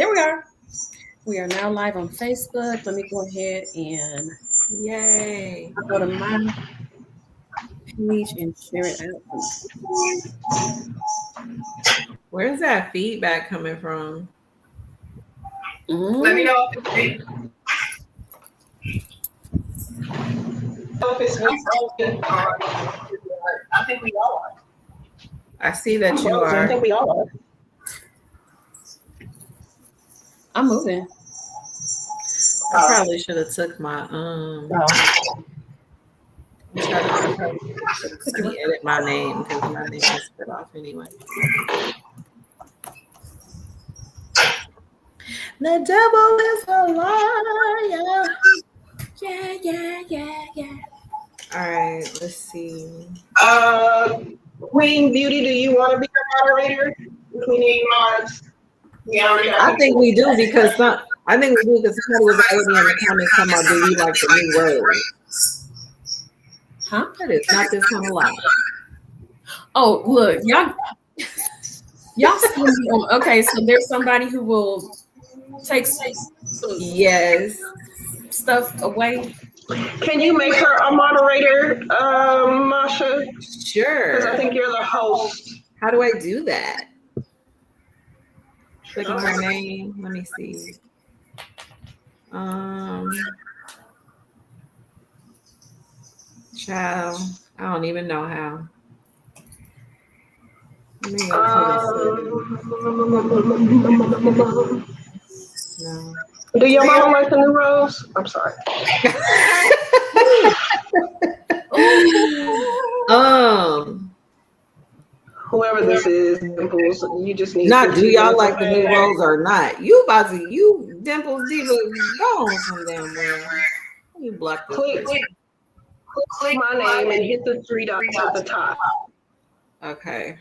There we are. We are now live on Facebook. Let me go ahead and Yay. go to my page and share it out. Where's that feedback coming from? Let me know if it's me. I think we all are. I see that you I are. think we all are. I'm moving. I probably should have took my let me edit my name because my name is cut off anyway. The devil is a liar. Yeah. All right, let's see. Queen Beauty, do you want to be a moderator? We need mods. I think we do because somebody was already in the comments talking about do we like the new word. Huh? That is not this kind of lie. Oh, look, y'all see me on. Okay, so there's somebody who will take some stuff away. Can you make her a moderator, Masha? Sure. Because I think you're the host. How do I do that? Click on her name. Let me see. Child, I don't even know how. Let me go no. Do your mama like the new rose? I'm sorry. Whoever this is, Dimples, you just need not do y'all like the new rose or not? You Dimples Diva, go on from damn well. You block this. Click my name and hit the 3 dots at the top. Okay.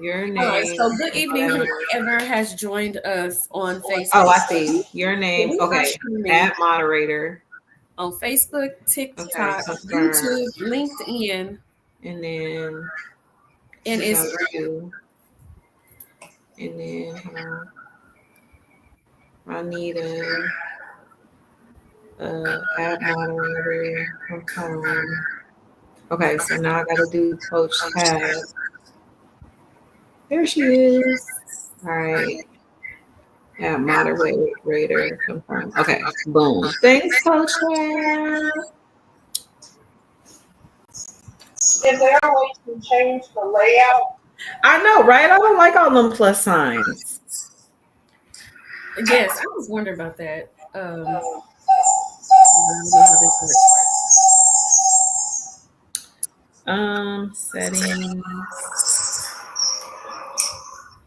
Your name. All right, so good evening, whoever has joined us on Facebook. Oh, I see. Your name. Okay. Add moderator. On Facebook, TikTok, YouTube, LinkedIn. And then. And it's you. And then Ronita. Add moderator. Confirm. Okay, so now I gotta do Coach Tab. There she is. All right. Yeah, moderator confirm. Okay, boom. Thanks, Coach Tab. Is there a way to change the layout? I know, right? I don't like all them plus signs. Yes, I was wondering about that. Settings.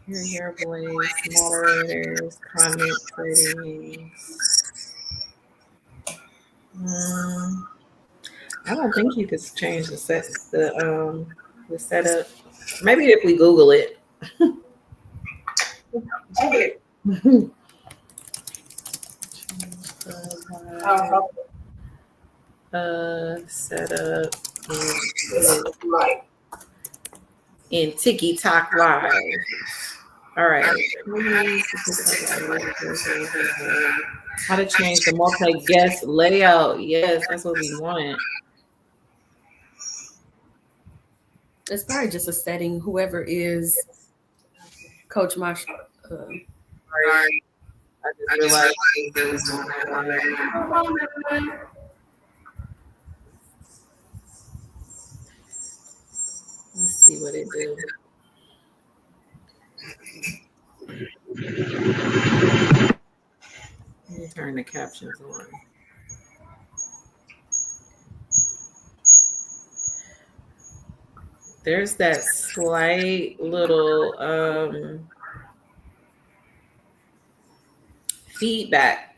Your voice, moderators, comment settings. I don't think you could change the setup. Maybe if we Google it. Okay. Setup in TikTok Live. All right. How to change the multi-guest layout. Yes, that's what we want. It's probably just a setting. Whoever is Coach Marsh. Sorry. I just realized there was Let's see what it do. Let me turn the captions on. There's that slight little feedback.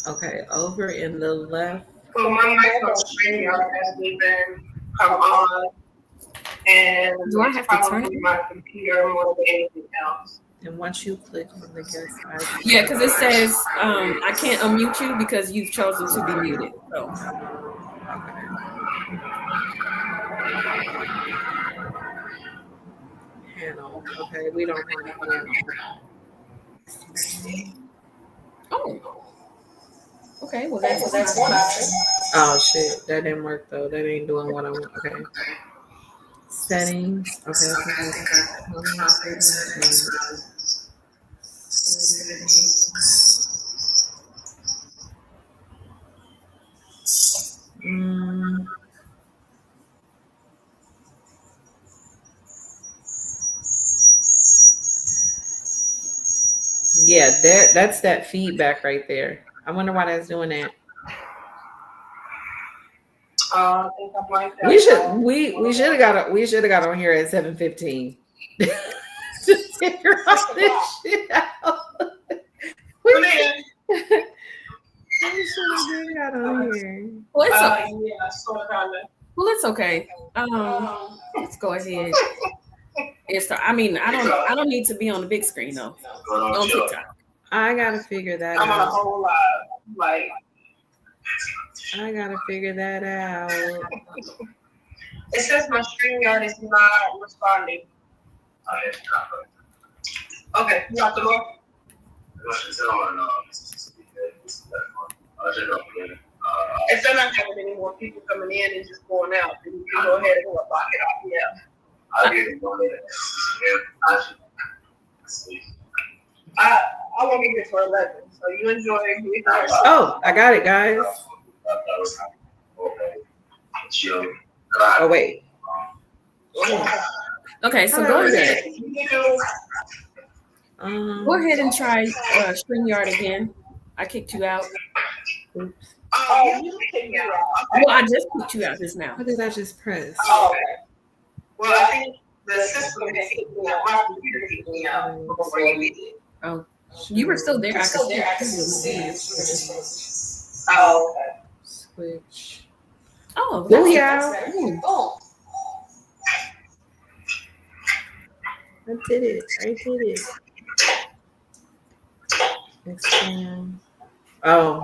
Okay, over in the left. So my microphone has even come on, and do I have to turn it? My computer more than anything else. And once you click on the guest icon. Yeah, because it says I can't unmute you because you've chosen to be muted. So. Panel. Okay, we don't want a panel. Oh. Okay, well that's one option. Oh shit, that didn't work though. That ain't doing what I want. Okay. Settings. Okay. Yeah, that's that feedback right there. I wonder why that's doing that. I think I'm like that. We should have got on here at 7:15 to figure all this shit out. We should have got on here. Well, it's yeah, sort of. Well, it's okay. Let's go ahead. I mean, I don't need to be on the big screen though. On TikTok. I gotta figure that out. I'm on a whole lot. Like, I gotta figure that out. It says my StreamYard is not responding. Okay, you have to go. If they're not having any more people coming in and just going out, then you can go ahead and lock it off. Yeah. I want to be here for 11, so you enjoy it. Oh, I got it, guys. Oh, wait. Okay, so go ahead. Go ahead and try StreamYard again. I kicked you out. Oops. You kicked me out. Well, I just kicked you out just now. What did I just press? Oh, okay. Well, I think the system had kicked me out. My computer kicked me out before you did. Oh, you were still there. I could see you. Oh, okay. Switch. Oh, yeah. Oh. I did it. Expand. Oh,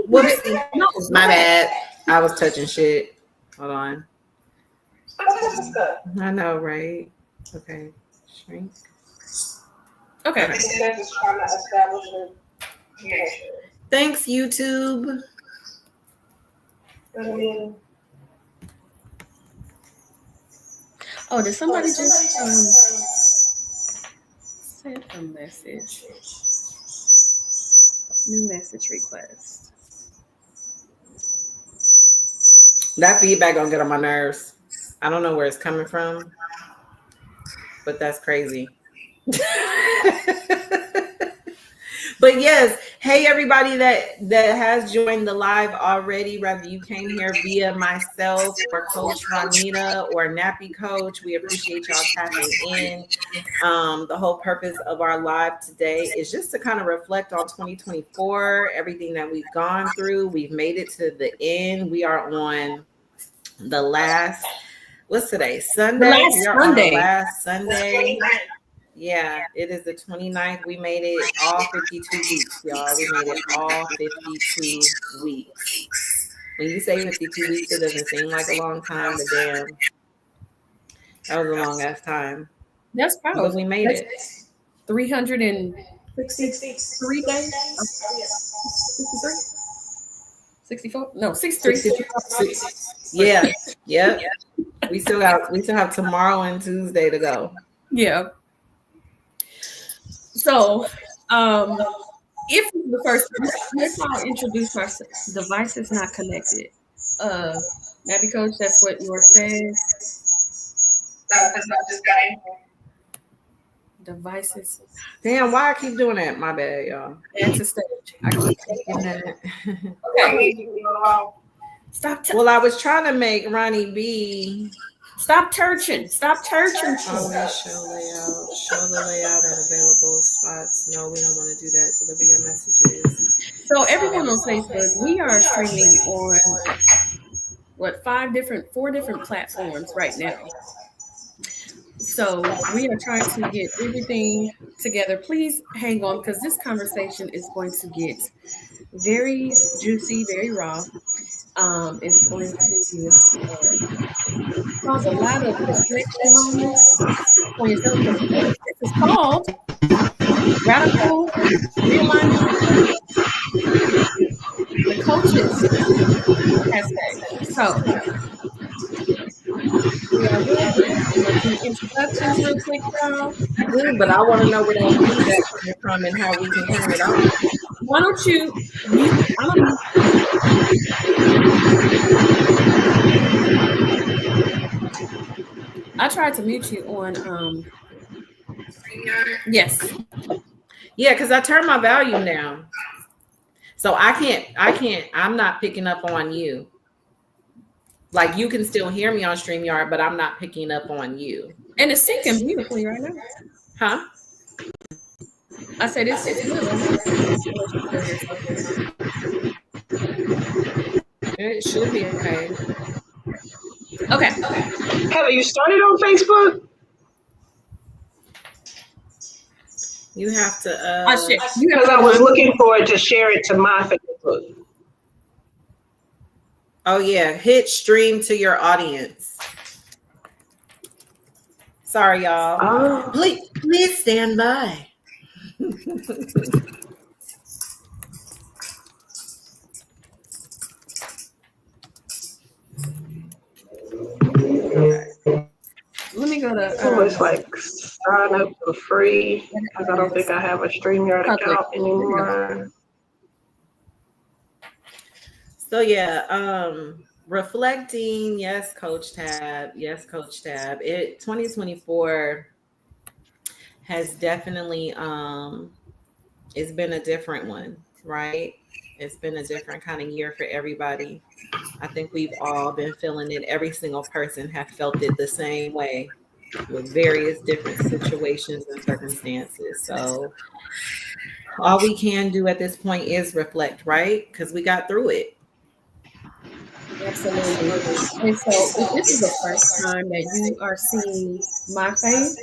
whoops. No, My bad. I was touching shit. Hold on. I know, right? Okay. Shrink. Okay. Thanks, YouTube. Oh, did somebody just send a message? New message request. That feedback gonna get on my nerves. I don't know where it's coming from, but that's crazy. But yes, hey everybody that has joined the live already, whether you came here via myself or Coach Juanita or Nappy Coach, we appreciate y'all tapping in. The whole purpose of our live today is just to kind of reflect on 2024, everything that we've gone through. We've made it to the end. We are on the last, what's today? Sunday. We are on the last Sunday. Yeah, it is the 29th. We made it all 52 weeks, y'all. We made it all 52 weeks. When you say 52 weeks, it doesn't seem like a long time, but damn, that was a long ass time. That's powerful. But we made it. 363 days? 64? No, 63. Yeah. Yep. We still have tomorrow and Tuesday to go. Yeah. So, if the first, let's all introduce ourselves. Device is not connected. Nappy Coach, that's what yours says. That's not just guy. Devices. Damn, why I keep doing that? My bad, y'all. That's a stage. I keep thinking that. Okay. Stop. Well, I was trying to make Ronnie B. Stop turching. Stop turching. Always show layout. Show the layout at available spots. No, we don't want to do that. Deliver your messages. So everyone on Facebook, we are streaming on four different platforms right now. So we are trying to get everything together. Please hang on because this conversation is going to get very juicy, very raw. It's going to cause a lot of reflection moments for yourself because this is called Radical Realignment with Coach, the coaches hashtag. So we are ready. I'm gonna do introductions real quick, y'all. Good, but I want to know where that feedback coming from and how we can turn it off. Why don't you mute? I'm gonna mute. I tried to mute you on yes. Yeah, because I turned my volume down. So I can't, I'm not picking up on you. Like you can still hear me on StreamYard, but I'm not picking up on you. And it's syncing beautifully right now. Huh? I said it's good right now. It should be okay. Okay. Have you started on Facebook? You have to Because I was looking for it to share it to my Facebook. oh yeah, hit stream to your audience. Sorry, y'all. Oh. Please stand by. Let me go to So it's like sign up for free because I don't think I have a StreamYard account anymore. So yeah, reflecting, yes, Coach Tab. 2024 has definitely it's been a different one, right? It's been a different kind of year for everybody. I think we've all been feeling it. Every single person has felt it the same way with various different situations and circumstances. So all we can do at this point is reflect, right? Because we got through it. Absolutely. And so if this is the first time that you are seeing my face,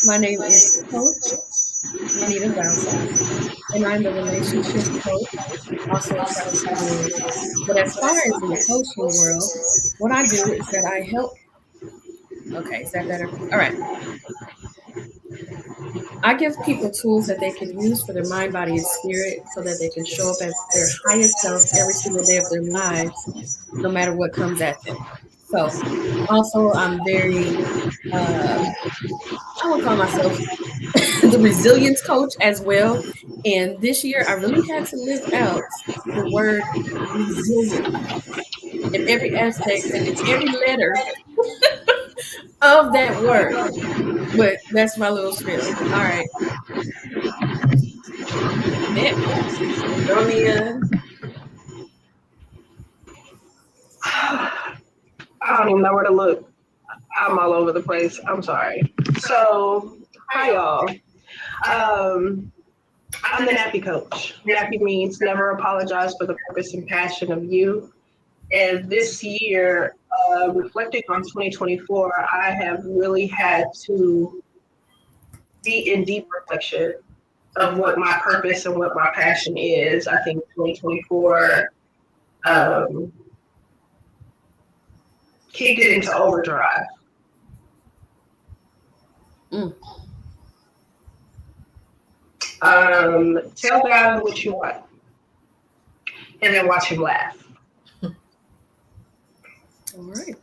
my name is Coach Juanita Brown, and I'm the relationship coach, also a travel. But as far as in the coaching world, what I do is that I help. Okay, is that better? All right. I give people tools that they can use for their mind, body, and spirit so that they can show up as their highest self every single day of their lives, no matter what comes at them. So, also, I'm very, I would call myself the resilience coach as well. And this year, I really had to live out the word resilient in every aspect and in every letter of that word. But that's my little spiel. All right. Next, Romeo. I don't even know where to look. I'm all over the place. I'm sorry. So, hi y'all. I'm the nappy coach. Nappy means never apologize for the purpose and passion of you. And this year, reflecting on 2024, I have really had to be in deep reflection of what my purpose and what my passion is. I think 2024 kicked it into overdrive. Tell God what you want, and then watch him laugh. All right.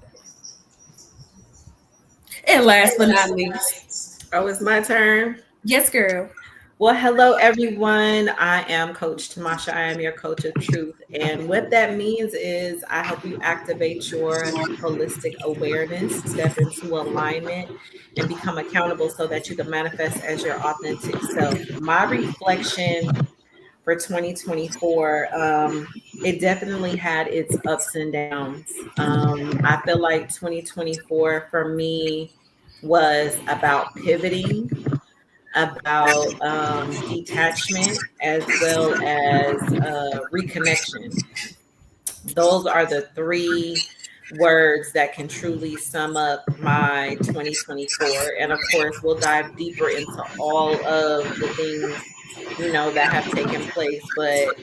And last but not least. Oh, it's my turn. Yes, girl. Well, hello, everyone. I am Coach Tamasha. I am your coach of truth. And what that means is I help you activate your holistic awareness, step into alignment, and become accountable so that you can manifest as your authentic self. My reflection for 2024, it definitely had its ups and downs. I feel like 2024 for me was about pivoting, about detachment, as well as reconnection. Those are the three words that can truly sum up my 2024. And of course, we'll dive deeper into all of the things, that have taken place. But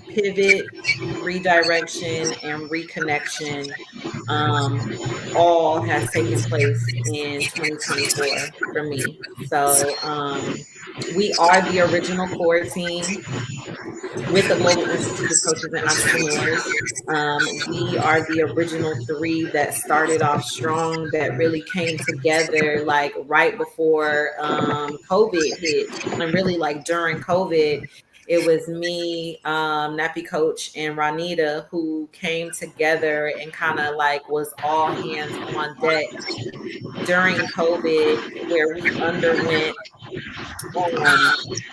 pivot, redirection, and reconnection, all has taken place in 2024 for me. So we are the original core team with the Global Institute of Coaches and Entrepreneurs. We are the original three that started off strong, that really came together like right before COVID hit, and really like during COVID. It was me, Nappy Coach, and Ronita who came together and kind of like was all hands on deck during COVID, where we underwent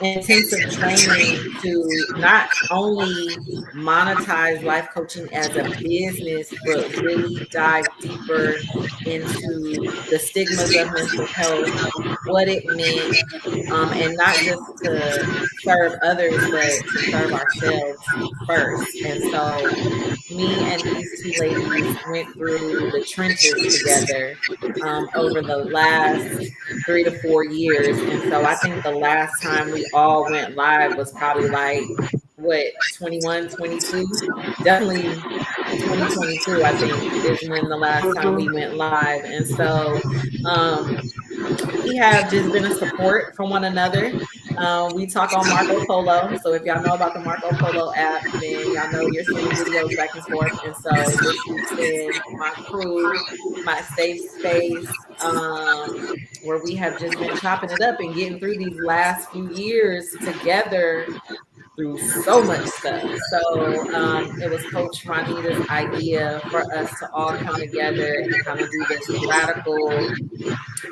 intensive training to not only monetize life coaching as a business, but really dive deeper into the stigmas of mental health, what it meant, and not just to serve others, but to serve ourselves first. And so me and these two ladies went through the trenches together over the last 3 to 4 years. And so I think the last time we all went live was probably like, what, 21, 22? Definitely 2022, I think, is when the last time we went live. And so we have just been a support for one another. We talk on Marco Polo. So if y'all know about the Marco Polo app, then y'all know you're sending videos back and forth. And so this has been my crew, my safe space, where we have just been chopping it up and getting through these last few years together through so much stuff. So it was Coach Ronita's idea for us to all come together and kind of do this radical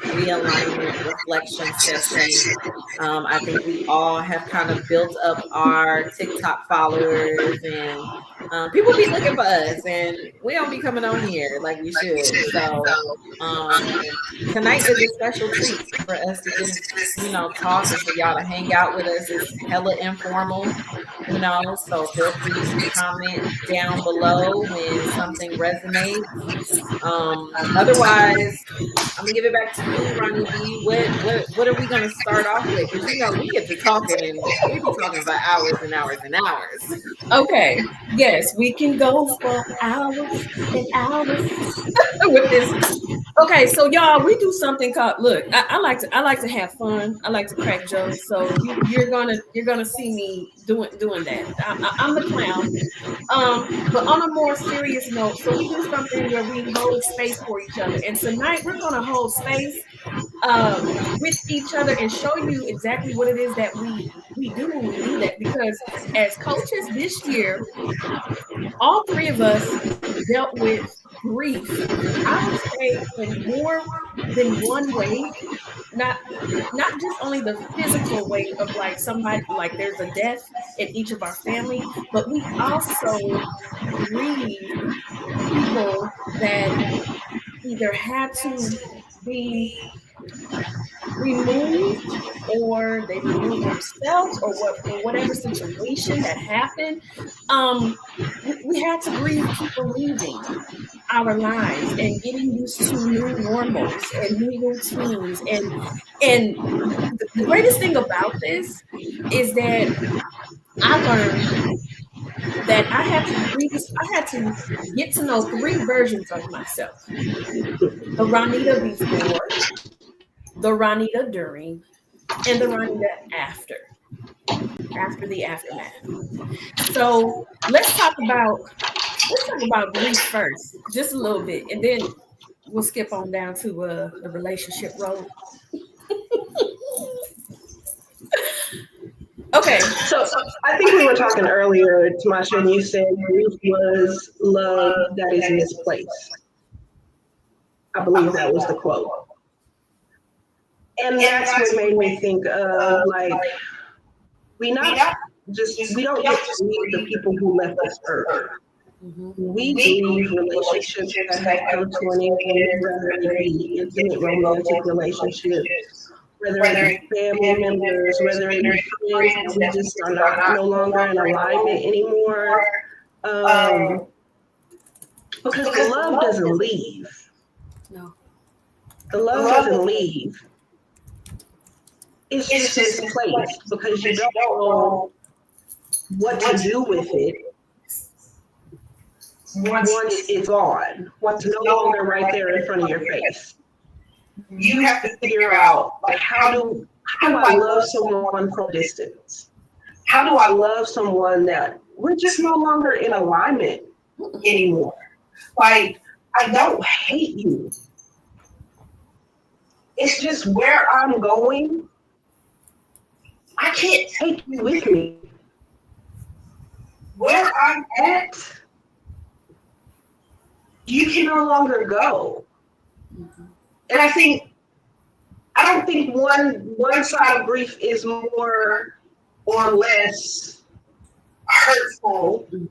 realignment reflection session. I think we all have kind of built up our TikTok followers, and people be looking for us, and we don't be coming on here like we should. So tonight is a special treat for us to just, talk, and for y'all to hang out with us. It's hella informal, so feel free to comment down below when something resonates. Otherwise, I'm gonna give it back to you, Ronnie B. What are we gonna start off with? Because we get to talking, and we be talking for hours and hours and hours. Okay. Yes, we can go for hours and hours with this. Okay, so y'all, we do something called look. I like to have fun. I like to crack jokes. So you're gonna see me doing that. I'm the clown. But on a more serious note, so we do something where we hold space for each other. And tonight we're gonna hold space with each other and show you exactly what it is that we do when we do that. Because as coaches this year, all three of us dealt with grief. I would say in more than one way, not just only the physical way of like somebody, like there's a death in each of our family, but we also grieve people that either had to be removed, or they removed themselves, or what, for whatever situation that happened. We had to grieve people leaving our lives and getting used to new normals and new routines. And the greatest thing about this is that I learned that I had to get to know three versions of myself: the Ronita before, the Ronita during, and the Ronita after the aftermath. So let's talk about grief first, just a little bit, and then we'll skip on down to the relationship road. Okay. So I think we were talking earlier, Tamasha, and you said grief was love that is misplaced. I believe that was the quote. And that's what made me think of like, we don't get to grieve the people who left this earth. We grieve relationships that have come to an end, whether it be intimate romantic relationships, whether it be family members, whether it be friends that we just are no longer in alignment anymore. Because the love doesn't leave. No. The love doesn't leave. It's just misplaced because you don't know what to do with it once it's gone, once it's no longer right there in front of your face. You have to figure out, like, how do I love someone from distance? How do I love someone that we're just no longer in alignment anymore? Like, I don't hate you. It's just where I'm going, I can't take you with me. Where I'm at, you can no longer go. And I don't think one side of grief is more or less hurtful than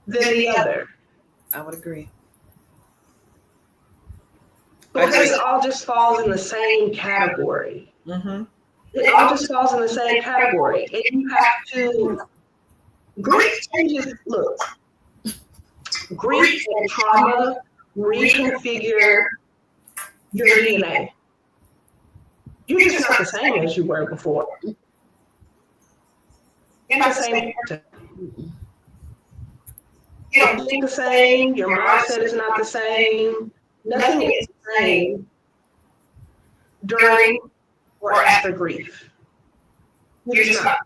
the other. I would agree. Because it all just falls in the same category. Mm-hmm. It all just falls in the same category. And you have to, grief changes, look, grief and trauma reconfigure your DNA. You're just not the same as you were before. You're not the same person. You don't think the same. Your mindset is not the same. Nothing is the same during or after grief. You're just not.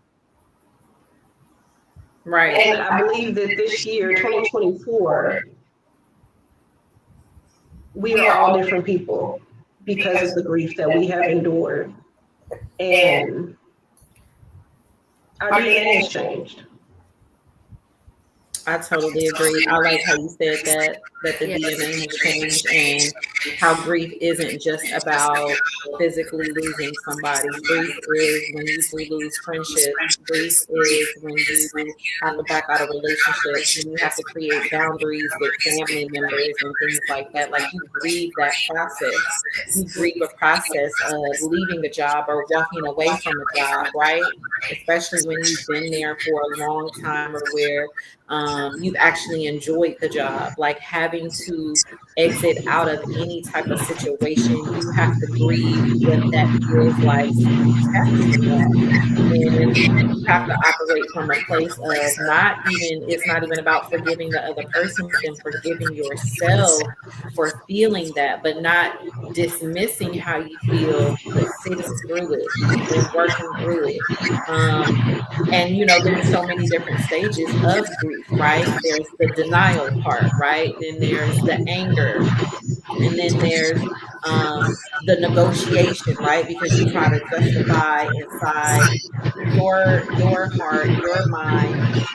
Right. And I believe that this year, 2024, we are all different people because of the grief that we have endured. And our DNA has changed. I totally agree. I like how you said that the DNA has changed and how grief isn't just about physically losing somebody. Grief is when you do lose friendship. Grief is when you have to back out of relationships and you have to create boundaries with family members and things like that. Like you grieve that process. You grieve a process of leaving a job or walking away from a job, right? Especially when you've been there for a long time or where you've actually enjoyed the job, like having to exit out of any type of situation, you have to grieve what that feels like to be detached from that. And you have to operate from a place of it's not even about forgiving the other person, but then forgiving yourself for feeling that, but not dismissing how you feel, but sitting through it and working through it. And there's so many different stages of grief, right? There's the denial part, right? Then there's the anger, and then there's the negotiation, right? Because you try to justify inside your heart, your mind,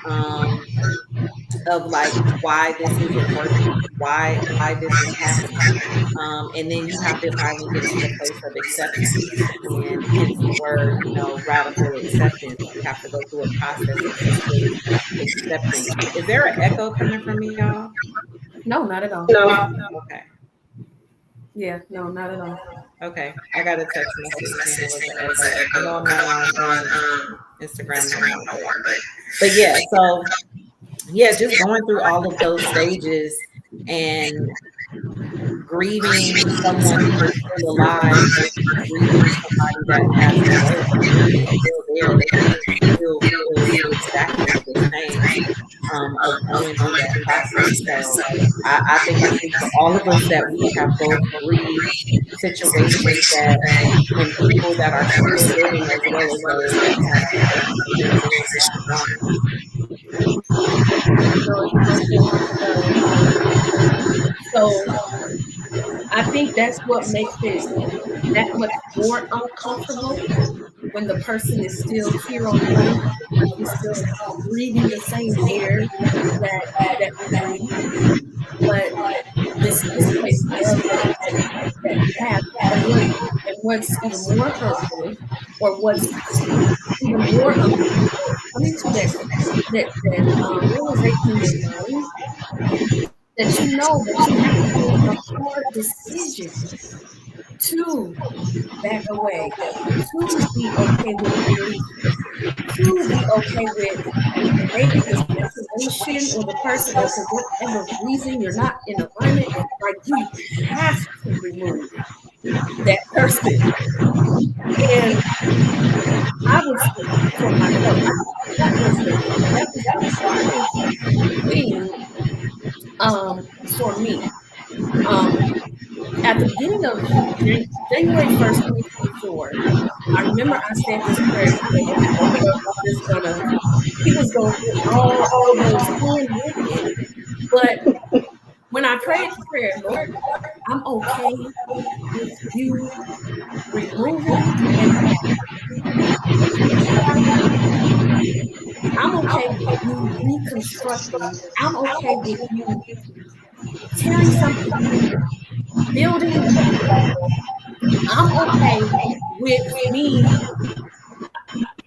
of like why this isn't working, why this is happening. And then you have to finally get to the place of acceptance, and hence the word, radical acceptance. You have to go through a process of simply accepting. Is there an echo coming from me, y'all? No, not at all. No. Okay. Yeah, no, not at all. Okay, I got a text message saying it was an echo. I know I'm not on Instagram no more, but yeah, so yeah, just going through all of those stages and grieving someone who is still alive, grieving somebody that passed away. The grief is still there. The feelings still feel exactly the same of going through that process. So I think I speak for all of us that we have both grieved situations that and people that are still living as well as those that have been gone. So I think that's what makes it that much more uncomfortable when the person is still here on earth, is still breathing the same air that we breathe, but this misplaced love that you have. And what's even more hurtful, or what's even more uncomfortable, is coming to that realization in your mind that you know that you have to make a hard decision to back away, to be okay with release. to be okay with maybe the situation or the person, or for whatever reason you're not in alignment, like you have to remove that person. And I would say for myself, that was the hardest thing for me. Um, at the beginning of January 1st, 2024, I remember I said this prayer. I said, okay, Lord, I'm just gonna, he was gonna get all elbows in with it. But when I prayed the prayer, Lord, I'm okay with you removing and I'm okay with you reconstructing. I'm okay with you tearing something down, building better. I'm okay with me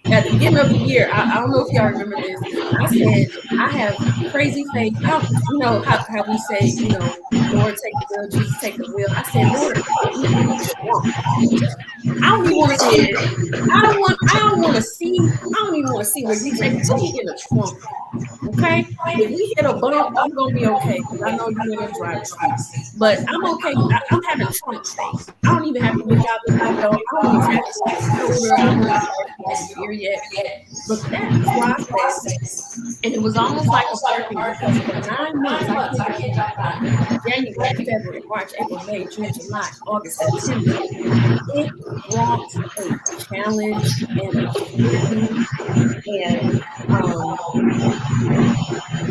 at the beginning of the year. I don't know if y'all remember this. I said, I have crazy faith. You know how we say, Lord, take the wheel, Jesus, take the wheel. I said, Lord, put me in the trunk. I don't even want to see it. I don't want to see, I don't even want to see where you take me. Put me in the trunk. Okay, if we hit a bump, I'm gonna be okay because I know you in the driver's seat. But I'm okay. I'm having trunk faith. I don't even have to look out the window. I don't even have to see the shoulder. I don't even have to see the ear yet. But that process, and it was almost like a birthing because for 9 months, I kid y'all not, January, February, March, April, May, June, July, August, September, it brought a challenge and a journey and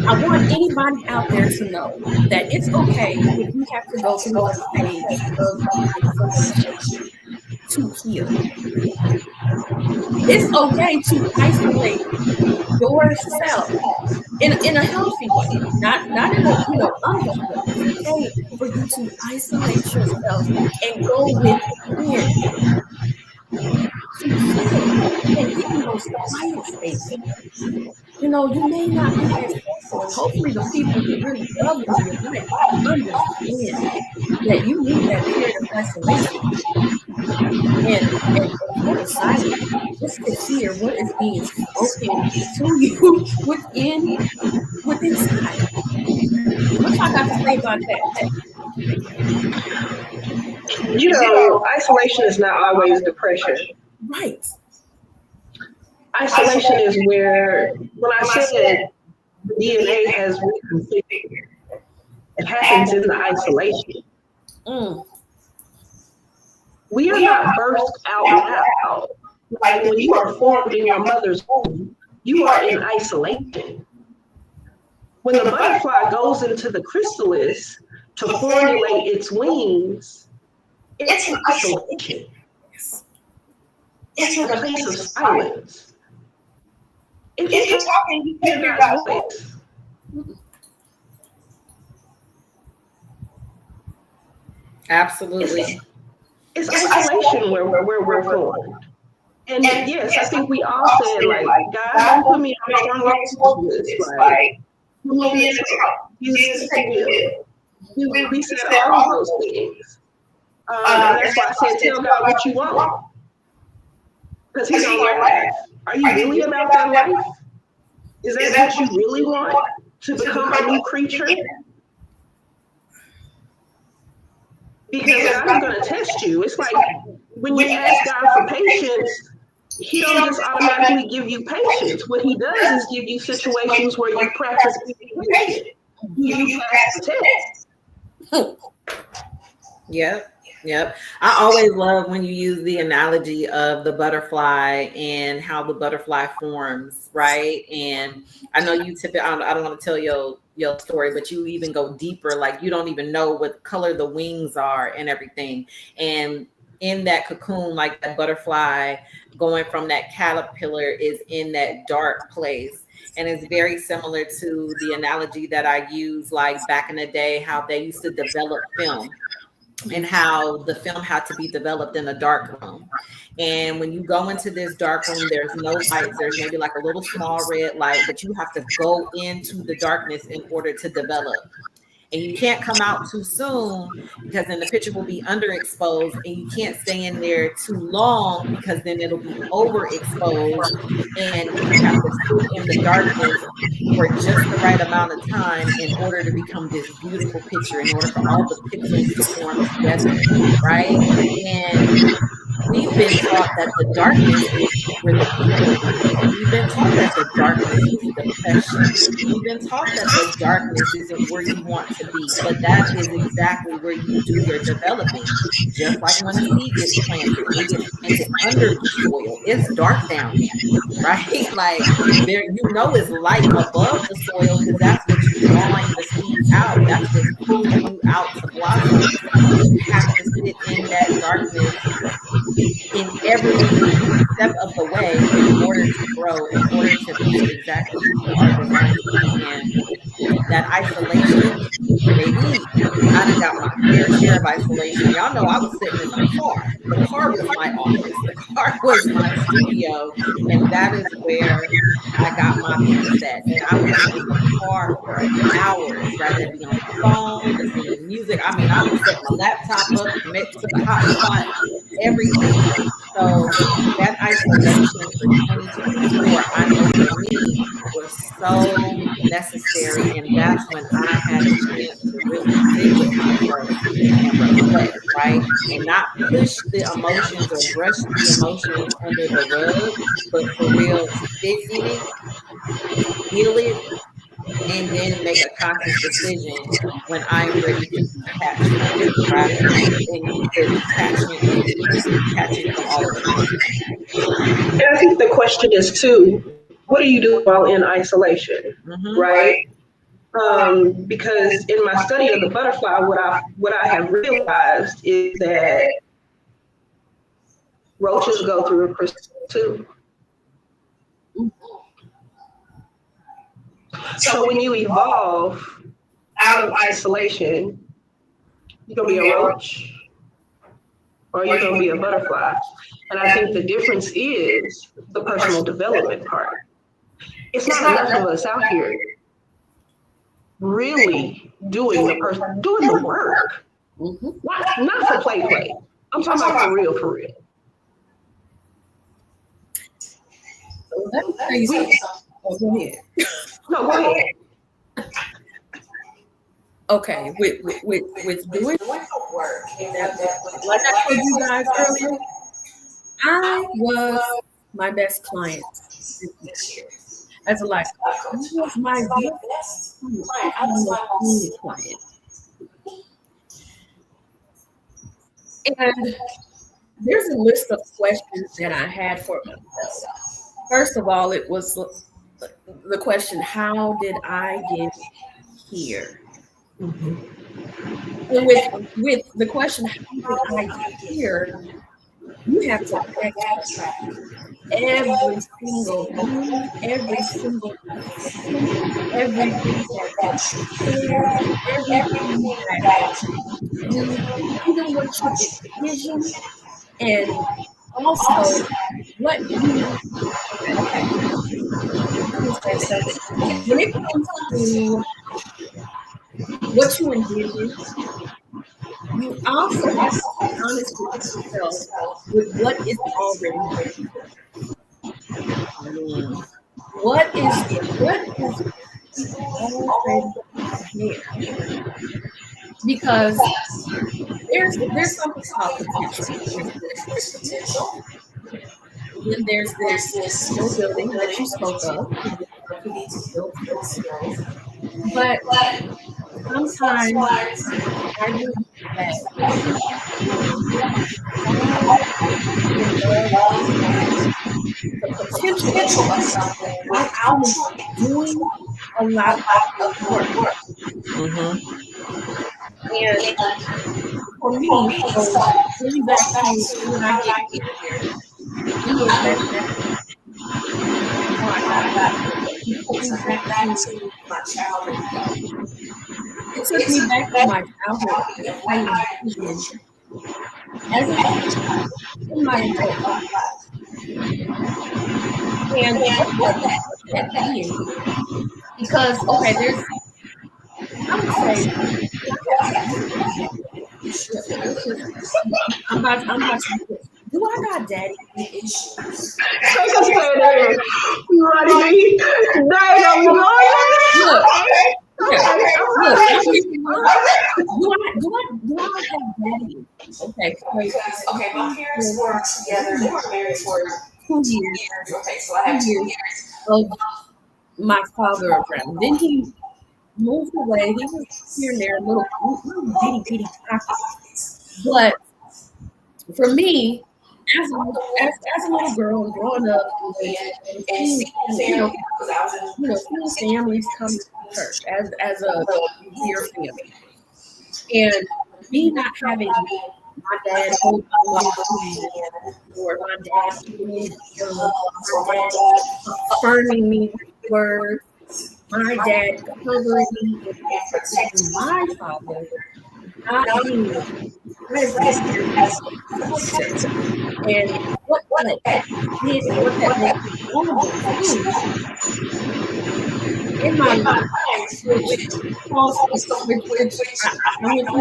I want anybody out there to know that it's okay if you have to go through a stage of isolation to heal. It's okay to isolate yourself in a healthy way, not in a unhealthy way. It's okay for you to isolate yourself and go within to heal and get in those quiet spaces. You may not be as successful, and hopefully the people who really love you in your life understand that you need that period of isolation and total silence just to hear what is being spoken to you with inside. What y'all got to say about that? Isolation is not always depression. Right. Isolation is where, when I said the DNA has reconfigured, it happens in the isolation. We are not burst out loud. Like when you are formed in your mother's womb, you are in isolation. When the butterfly goes into the chrysalis to formulate its wings, it's in isolation. It's a place of silence. If you're talking, you hear God's voice. Absolutely. It's isolation where we're formed. And yes, I think we all said, like, God, don't put me on the wrong excuses. Like, put me in the trunk. Jesus, take the wheel. We said all of those things. And that's why I said, tell God what you want. Because He's on your life. Are you really about that life? Is that what you really want? To become a new creature? Because God is going to test you. It's like when you ask God for patience, He don't just automatically give you patience. What He does is give you situations where you practice being patient. You pass the test. Yep. I always love when you use the analogy of the butterfly and how the butterfly forms, right? And I know you typically, I don't want to tell your story, but you even go deeper, like you don't even know what color the wings are and everything. And in that cocoon, like that butterfly going from that caterpillar is in that dark place. And it's very similar to the analogy that I use, like back in the day, how they used to develop film and how the film had to be developed in a dark room. And when you go into this dark room, there's no lights. There's maybe like a little small red light, but you have to go into the darkness in order to develop. And you can't come out too soon because then the picture will be underexposed, and you can't stay in there too long because then it'll be overexposed, and you have to sit in the darkness for just the right amount of time in order to become this beautiful picture, in order for all the pixels to form together, right? And we've been taught that the darkness is where the evil is. We've been taught that the darkness is depression. We've been taught that the darkness isn't where you want to be, but that is exactly where you do your developing. Just like when a seed gets planted, it gets planted under the soil. It's dark down there, right? Like there, it's light above the soil because that's what you're drawing the seed out. That's what's pulling you out to blossom. But you have to sit in that darkness in every step of the way in order to grow, in order to be exactly who you are designed to be. And that isolation, baby, I done got my fair share of isolation. Y'all know I was sitting in the car. The car was my office. The car was my studio. And that is where I got my peace at. And I would be in the car for hours rather than be on the phone, listening to music. I mean, I would set my laptop up, connect to the hotspot, everything. So that isolation for 2024, I know for me, was so necessary. And that's when I had a chance to really sit with myself and reflect, right? And not push the emotions or brush the emotions under the rug, but for real, sit in it, feel it, and then make a conscious decision when I'm ready to detach from it, right? And the detachment is detaching from all of the noise. And I think the question is too, what do you do while in isolation, right? Because in my study of the butterfly, what I have realized is that roaches go through a chrysalis too. So when you evolve out of isolation, you're gonna be a roach or you're gonna be a butterfly. And I think the difference is the personal development part. It's not enough of us out here really doing the work. Not for play. I'm talking about for real, for real. Let me tell you something. Oh, go ahead. No, go ahead. Okay, with doing the work, like I told you guys earlier, I was my best client this year. As a life coach, I was my best client. I was my most client. And there's a list of questions that I had for myself. First of all, it was the question, how did I get here? And with the question, how did I get here, you have to backtrack every single thing, every single everything that you share, everything that you do, even what you envision, and also what you okay. When it comes to what you envision, you also have to be honest with yourself with what is already there. What is already there? Because there's something called potential. There's potential. Then there's this skill building that you spoke of. You need to build skills. But sometimes I believe that the potential of something without doing a lot of work. And for me, so going back to when I get here, going back to my childhood. It took me back to my childhood. I envisioned as a child in my adult life. And what that being? Because okay, I'm say, let's just, I'm about to, do I got daddy issues? Take a stand in. You ready, me? Dang, are we going there? Look, Okay. yeah, Okay. look, Okay. I'm thinking, do I have daddy issues? Okay, Because my parents were together. They were married for 2 years, Okay, so I have 2 years years. of my father around. Then he moved away. He was here and there, little bitty pockets. But for me, as a little girl and growing up and And seeing seeing family, because I was seeing families come to church as a dear family, and me not having my dad hold my hand, or my dad being my dad affirming me with words, my dad covering me and protecting my father, not being present and what that did and what that makes me vulnerable to in my life, which caused which I went through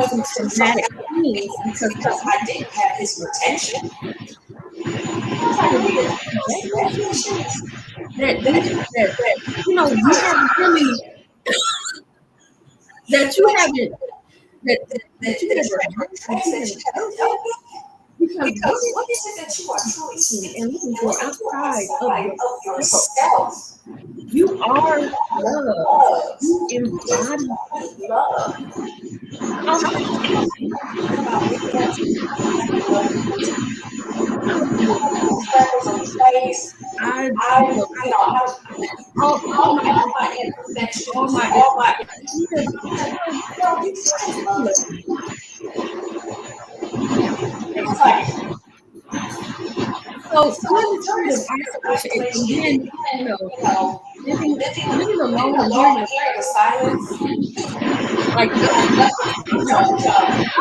some traumatic things because I didn't have his protection. I was like, "Wait, daddy issues that you haven't really that you haven't that you never addressed, that you haven't dealt with, because What is it that you are truly seeking and seeking looking and for looking for outside of outside of yourself. yourself? You are love. Love. You embody Love. how much I, all my imperfections, all my yeah, you love me. It was like, So during this period of isolation, and then living alone and hearing the hearing the silence, like I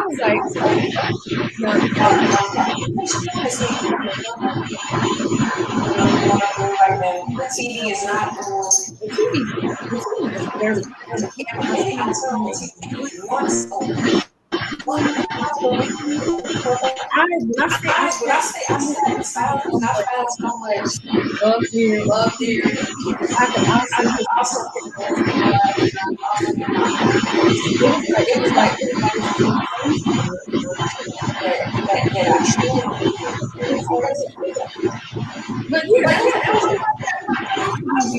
was like, no, the TV is not on. the TV is barely on. I Maybe I turn turn on on TV once a week. when I say When I say I sat in silence, I found so much love there, love there. I could also just it was like this sensation That I truly but yeah, that was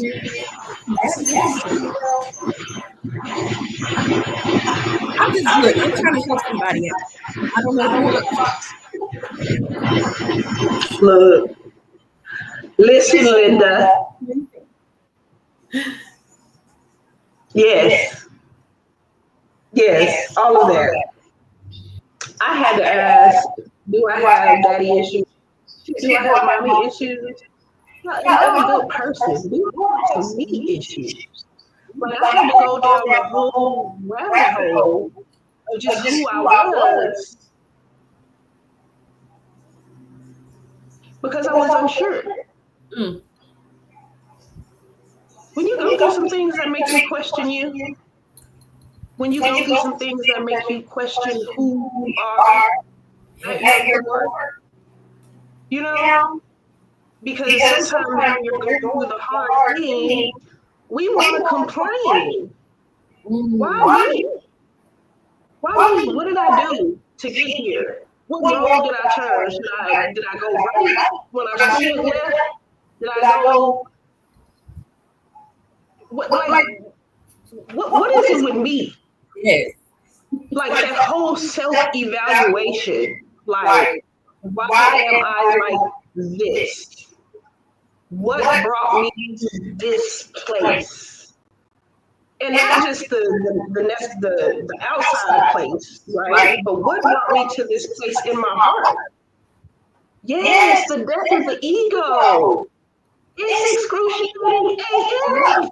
weird. Daddy, I'm just look, I'm trying to help somebody out. I don't know who. Look, listen, Linda. Yes, yes, all of that. I had to ask, do I have daddy issues? Do I have mommy issues? Am I a good person? Do I have some me issues? Like I had to go down the whole rabbit hole of just who I was because I was unsure. Mm. When you go through some things that make you question you, when you go through some things that make you question who you are at your core, you know, because sometimes when you're going through the hard thing, we want to complain. Why me? Why me? What did I do to get here? What road did I turn? Did I go right when I should have left? Did I go what is it with me? Yes. Like that whole self-evaluation. Like, why am I like this? What brought me to this place? And not just the outside place, right? But what brought me to this place in my heart? Yes, the death of the ego. It's excruciating AF.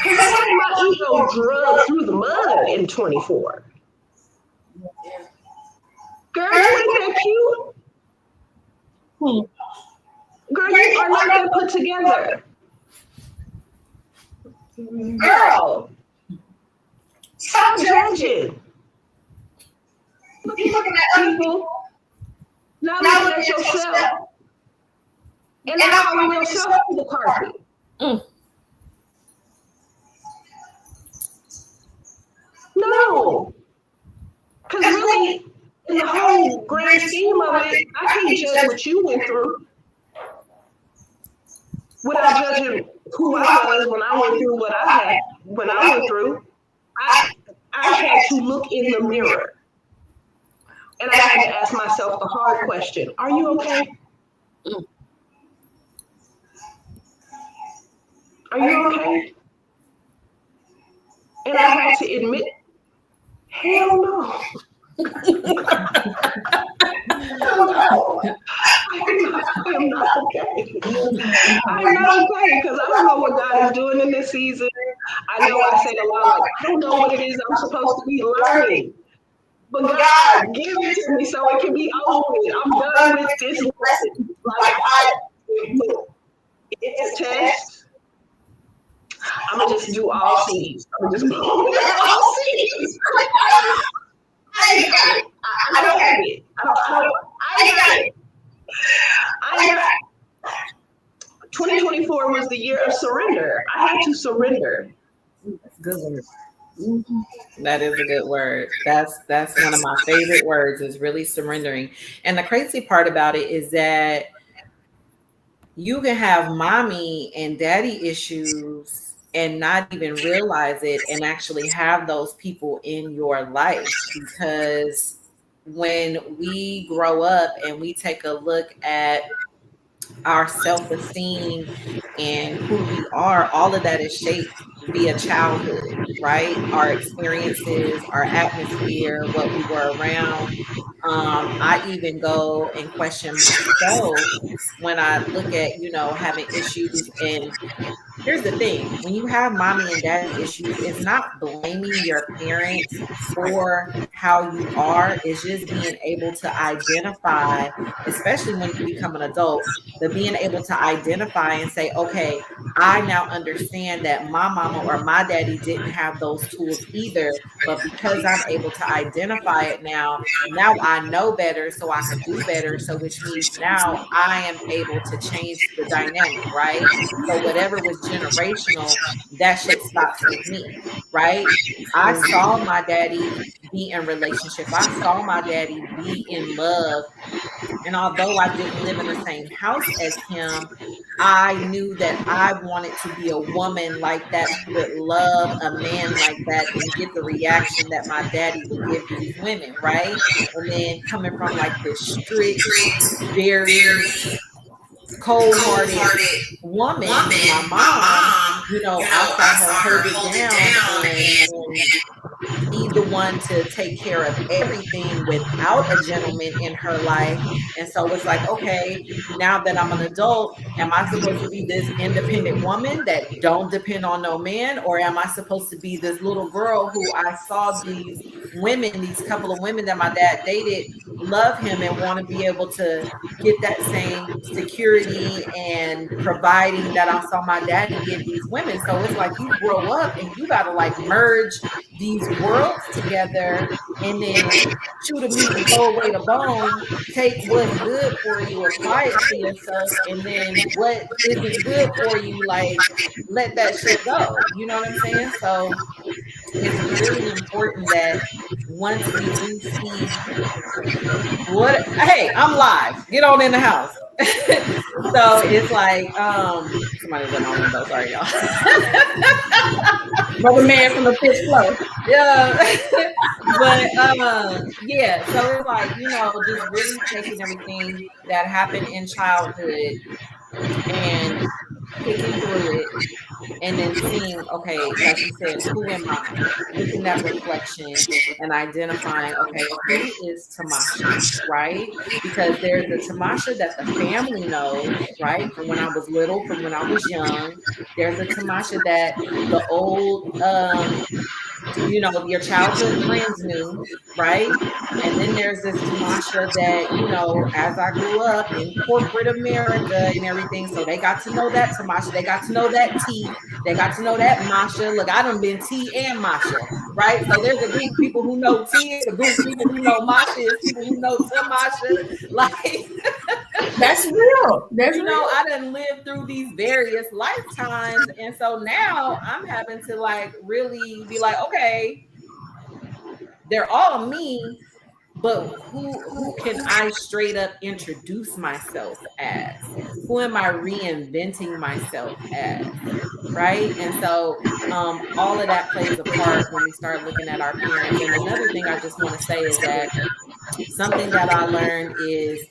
Because I had my ego drugged through the mud in 24. Girl, you ain't that cute. Girl, you are not that put together. Girl, stop judging. You looking at people, not looking at yourself, and not calling yourself to the carpet. No, because really, in the whole grand scheme of it, I can't judge what you went through without judging who I was when I went through what I had when I went through. I had to look in the mirror and I had to ask myself the hard question: are you okay? Are you okay? And I had to admit, hell no. I am not okay. I'm not okay because I don't know what God is doing in this season. I know I said a lot like, I don't know what it is I'm supposed to be learning. But God, give it to me so it can be over with. I'm done with this lesson. Like, look, it's a test. I'm going to just do all C's. I'm going to just go all C's. I got it. I don't have it. I got it. I got it. 2024 was the year of surrender. I had to surrender. That's good word. That is a good word. That's one of my favorite words, is really surrendering. And the crazy part about it is that you can have mommy and daddy issues and not even realize it, and actually have those people in your life. Because when we grow up and we take a look at our self-esteem and who we are, all of that is shaped via childhood, right? Our experiences, our atmosphere, what we were around. I even go and question myself when I look at, having issues. And here's the thing: when you have mommy and daddy issues, it's not blaming your parents for how you are. It's just being able to identify, especially when you become an adult, the being able to identify and say, okay, I now understand that my mama or my daddy didn't have those tools either. But because I'm able to identify it now I know better, so I can do better. So which means now I am able to change the dynamic, right? So whatever was generational, that shit stops with me, right? I saw my daddy be in relationship. I saw my daddy be in love. And although I didn't live in the same house as him, I knew that I wanted to be a woman like that, who would love a man like that and get the reaction that my daddy would give these women, right? And then coming from like this strict, very cold-hearted woman, my mom, I saw her hold it down and be the one to take care of everything without a gentleman in her life. And so it's like, okay, now that I'm an adult, am I supposed to be this independent woman that don't depend on no man? Or am I supposed to be this little girl who I saw these women, these couple of women that my dad dated, love him and want to be able to get that same security and providing that I saw my daddy give these women? So it's like you grow up and you got to like merge these worlds together, and then chew the meat and throw away the bone. Take what's good for you, apply it to yourself, and then what isn't good for you, like let that shit go. You know what I'm saying? So it's really important that once we do see what, hey, I'm live, get on in the house. So it's like somebody's in my window, sorry y'all. Brother man from the fifth floor. Yeah. But yeah, so it's like, just really taking everything that happened in childhood and picking through it, and then seeing, okay, like you said, who am I? Looking at reflection and identifying, okay, who is Tamasha, right? Because there's the Tamasha that the family knows, right? From when I was little, from when I was young. There's a Tamasha that the old you know, your childhood friends knew, right? And then there's this Tamasha that, you know, as I grew up in corporate America and everything, so they got to know that Tamasha, they got to know that T, they got to know that Masha. Look, I done been T and Masha, right? So there's a group of people who know T, a group of people who know Masha, is people who know Tamasha. Like, That's real. That's you real. know, I done lived through these various lifetimes. And so now I'm having to like really be like, okay, they're all me, but who can I straight up introduce myself as? Who am I reinventing myself as? Right. And so all of that plays a part when we start looking at our parents. And another thing I just want to say is that something that I learned is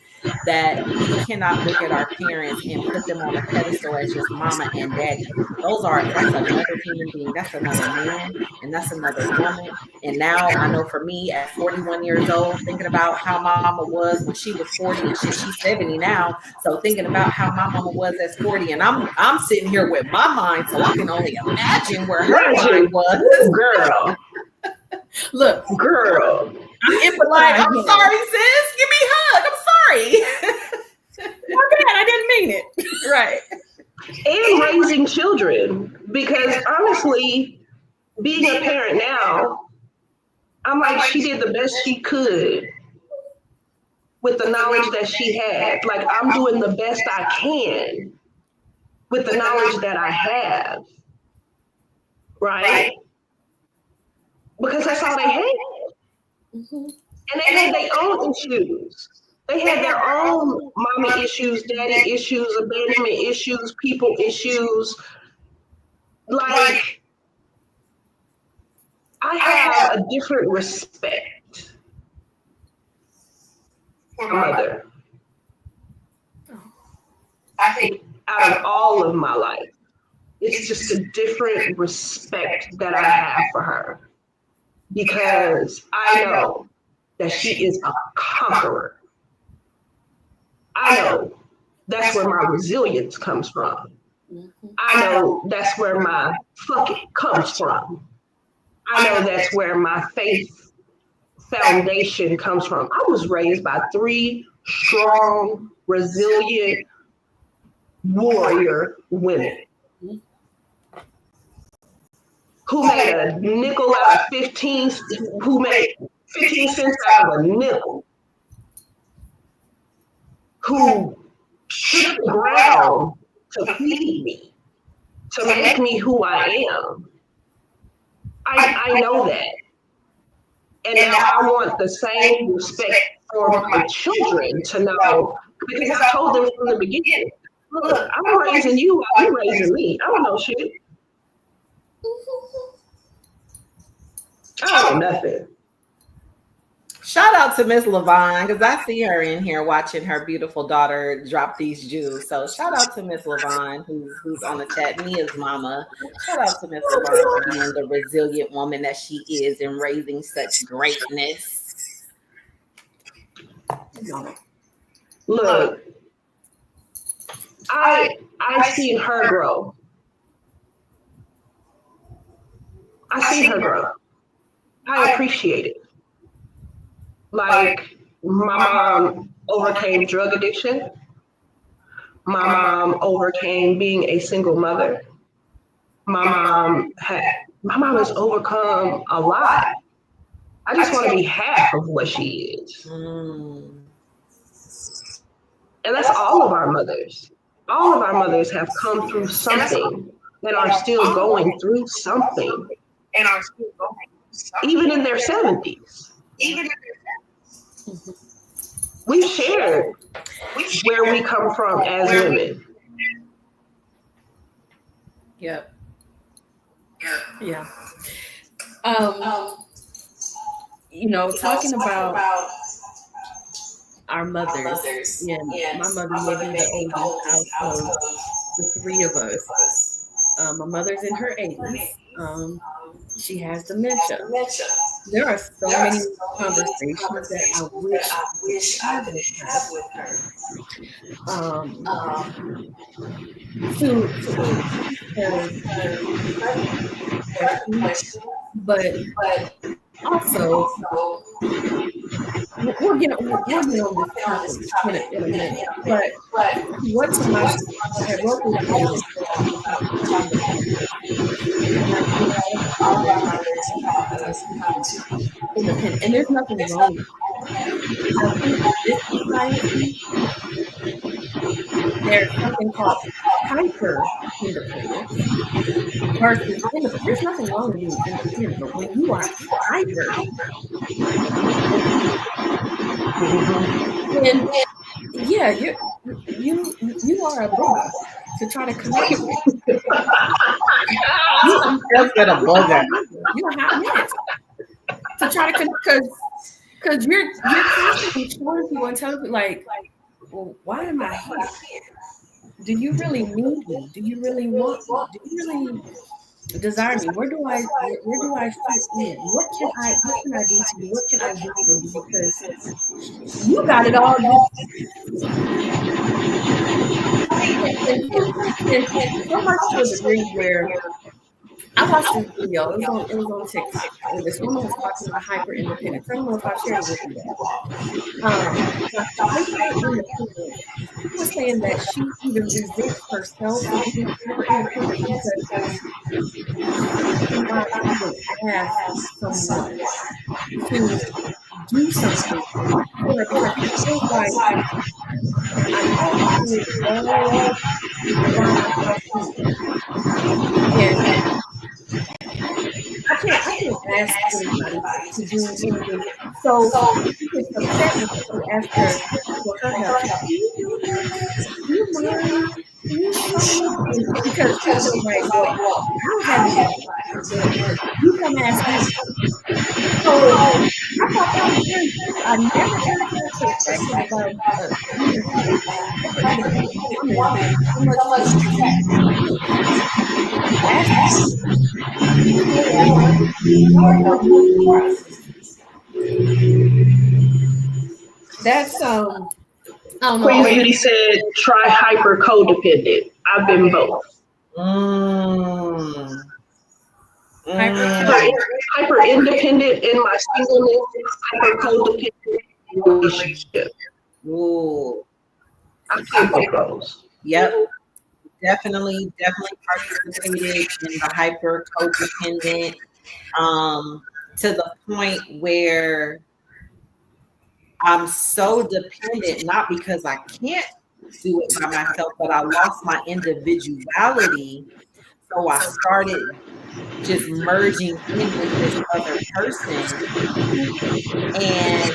that we cannot look at our parents and put them on a pedestal as just mama and daddy. That's another human being. That's another man and that's another woman. And now I know for me at 41 years old, thinking about how my mama was when she was 40 and shit, she's 70 now. So thinking about how my mama was at 40, and I'm sitting here with my mind, so I can only imagine where her mind was. Girl. Look, Girl. I'm empathizing. Like, I'm sorry, sis. Give me a hug. I'm sorry. My bad. I didn't mean it. Right. And raising children, because honestly, being a parent now, I'm like, she did the best she could with the knowledge that she had. Like, I'm doing the best I can with the knowledge that I have, right? Because that's all they had. Mm-hmm. And they had their own issues. They had their own mommy issues, daddy issues, abandonment issues, people issues. Like, I have a different respect for my mother. I think out of all of my life, it's just a different respect that I have for her. Because I know that she is a conqueror. I know that's where my resilience comes from. I know that's where my fuck it comes from. I know that's where my faith foundation comes from. I was raised by 3 strong, resilient, warrior women who made a nickel out of 15, who made 15 cents out of a nickel, who shook the ground to feed me, to make me who I am. I know that. And now I want the same respect for my children to know, because I told them from the beginning, look, I'm raising you while you're raising me. I don't know shit. I don't know nothing. Shout out to Miss Levine, because I see her in here watching her beautiful daughter drop these jewels. So shout out to Miss Levine, who's on the chat, Mia's mama. Shout out to Miss Levine for being the resilient woman that she is and raising such greatness. Look, I seen her grow. I seen her grow. I appreciate it. Like, my mom overcame drug addiction. My mom overcame being a single mother. My mom has overcome a lot. I just want to be half of what she is. And that's all of our mothers. All of our mothers have come through something and are still going through something. Even in their 70s. We've shared where we come from as women. Yep. Yeah. You know, talking about our mothers. Yeah, my mother may be the oldest out of the 3 of us. My mother's in her 80s. She has dementia. There are so many conversations that I wish I could have with her. To her question But also, we'll get on this topic in a minute. But what to my I wrote this down and said to become independent. And I think all of our mothers have us become independent. And there's nothing wrong with it. I think in this society, there's something called hyper independence versus independent. There's nothing wrong with being independent, but when you are hyper then yeah, you are a booger to try to connect with. Just get a booger. You're a hot mess to try to connect because you're constantly showing people and telling people like, well, why am I here? Do you really need me? Do you really want me? Do you really desire me? Where do I fit in? What can I do to you? What can I do for you? Because you got it all. And so much to a degree where I watched this video. It was on TikTok. And this woman was talking about hyper independence. I don't know if I shared it with you guys. Hyper independence. She was saying that she even resents herself for being hyper independent because she cannot even ask someone to do something for her because she feels like I have to do it all by myself. And I can't ask anybody to do anything. So she gets upset when somebody asks her for her help. Can you do this? Do you mind? Can you show me? And because she feels like, well, I don't have anybody, but you come ask me. So I thought that was very true. I never heard that perspective about being hyper independent woman so much to the fact ask for help before that's I don't know. Queen Beauty said, try hyper codependent. I've been both. Hyper independent in my singleness, hyper codependent in relationship. Ooh. I've seen both of those. Yep. Definitely participated in the hyper codependent to the point where I'm so dependent, not because I can't do it by myself, but I lost my individuality. So I started just merging in with this other person. And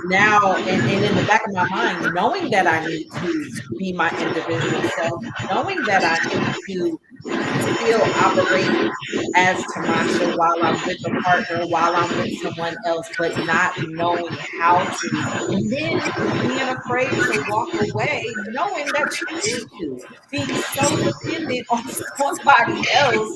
now, and in the back of my mind, knowing that I need to be my individual self, knowing that I need to still operate as Tamasha while I'm with a partner, while I'm with someone else, but not knowing how to. And then being afraid to walk away, knowing that you need to. Being so dependent on somebody else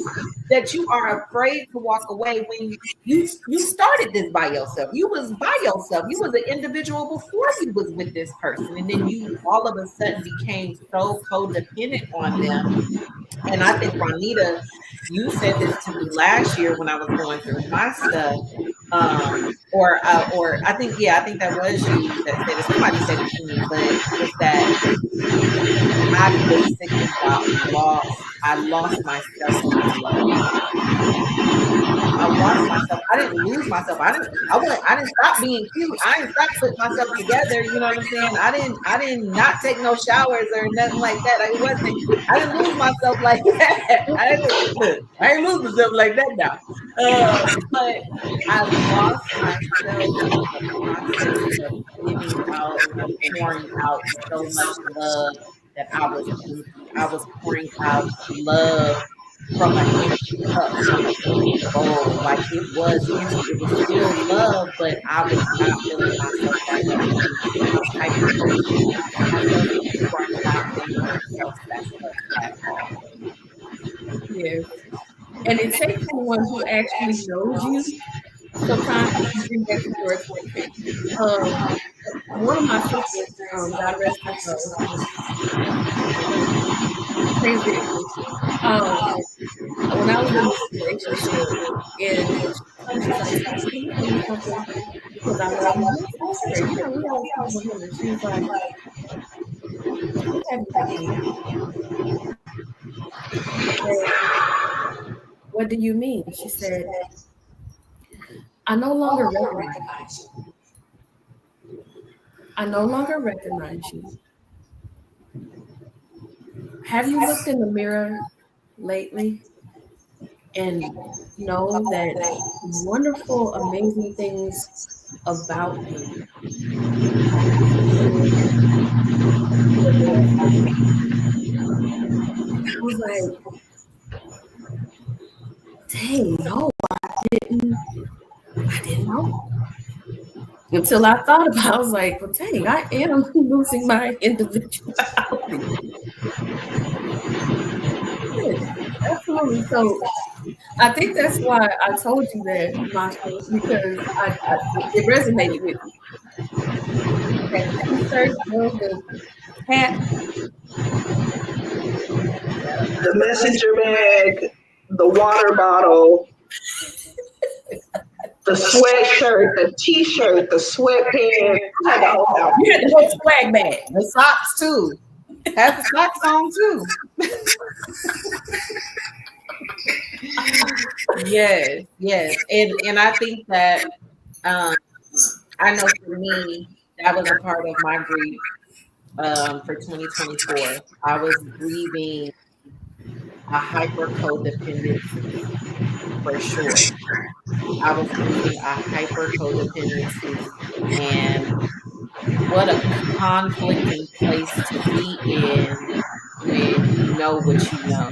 that you are afraid to walk away when you started this by yourself. You was by yourself. You was an individual before you was with this person. And then you all of a sudden became so codependent on them. And I think, Juanita, you said this to me last year when I was going through my stuff. Or I think that was you that said it. Somebody said it to me, but it's that I basically got lost. I lost myself in love. I lost myself. I didn't lose myself. I didn't stop being cute. I didn't stop putting myself together. You know what I'm saying? I didn't not take no showers or nothing like that. I didn't lose myself like that. I didn't lose myself like that now. But I lost myself in the process of giving out and pouring out so much love that I was empty. I was pouring out love from an empty cup, from an empty bowl. Like it was empty. It was still love, but I was not filling myself back up. And when I'm hyper codependent to myself, you are not filling yourself back up at all. Yes. And it takes someone who actually knows you sometimes to bring that to your attention. One of my sisters, God rest her soul, transition. When I was in this relationship, and she's like, "Sis, can you tell me something? Because I love him." And I asked her, we always talk about him, and she's like, "What have you done?" I said, "What do you mean?" She said, "I no longer recognize you. I no longer recognize you. Have you looked in the mirror lately and know that wonderful, amazing things about you were there for you?" And I was like, "Dang, no, I didn't know." Until I thought about it, I was like, "Well, dang, I am losing my individuality." Absolutely. So I think that's why I told you that, Masha, because it resonated with me. That T-shirt, the hat, The messenger bag, the water bottle, the sweatshirt, the t-shirt, the sweatpants. I had the whole outfit. You had the whole swag bag, the socks too. Had the socks on too. Yes. And I think that I know for me, that was a part of my grief for 2024. I was grieving a hyper codependency for sure. I was grieving a hyper codependency, and what a conflicting place to be in when you know what you know,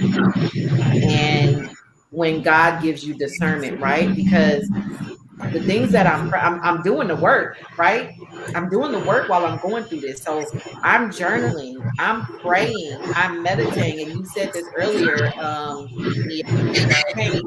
and when God gives you discernment, right? Because the things that I'm doing the work, right? I'm doing the work while I'm going through this. So I'm journaling, I'm praying, I'm meditating. And you said this earlier, Nia, that hey,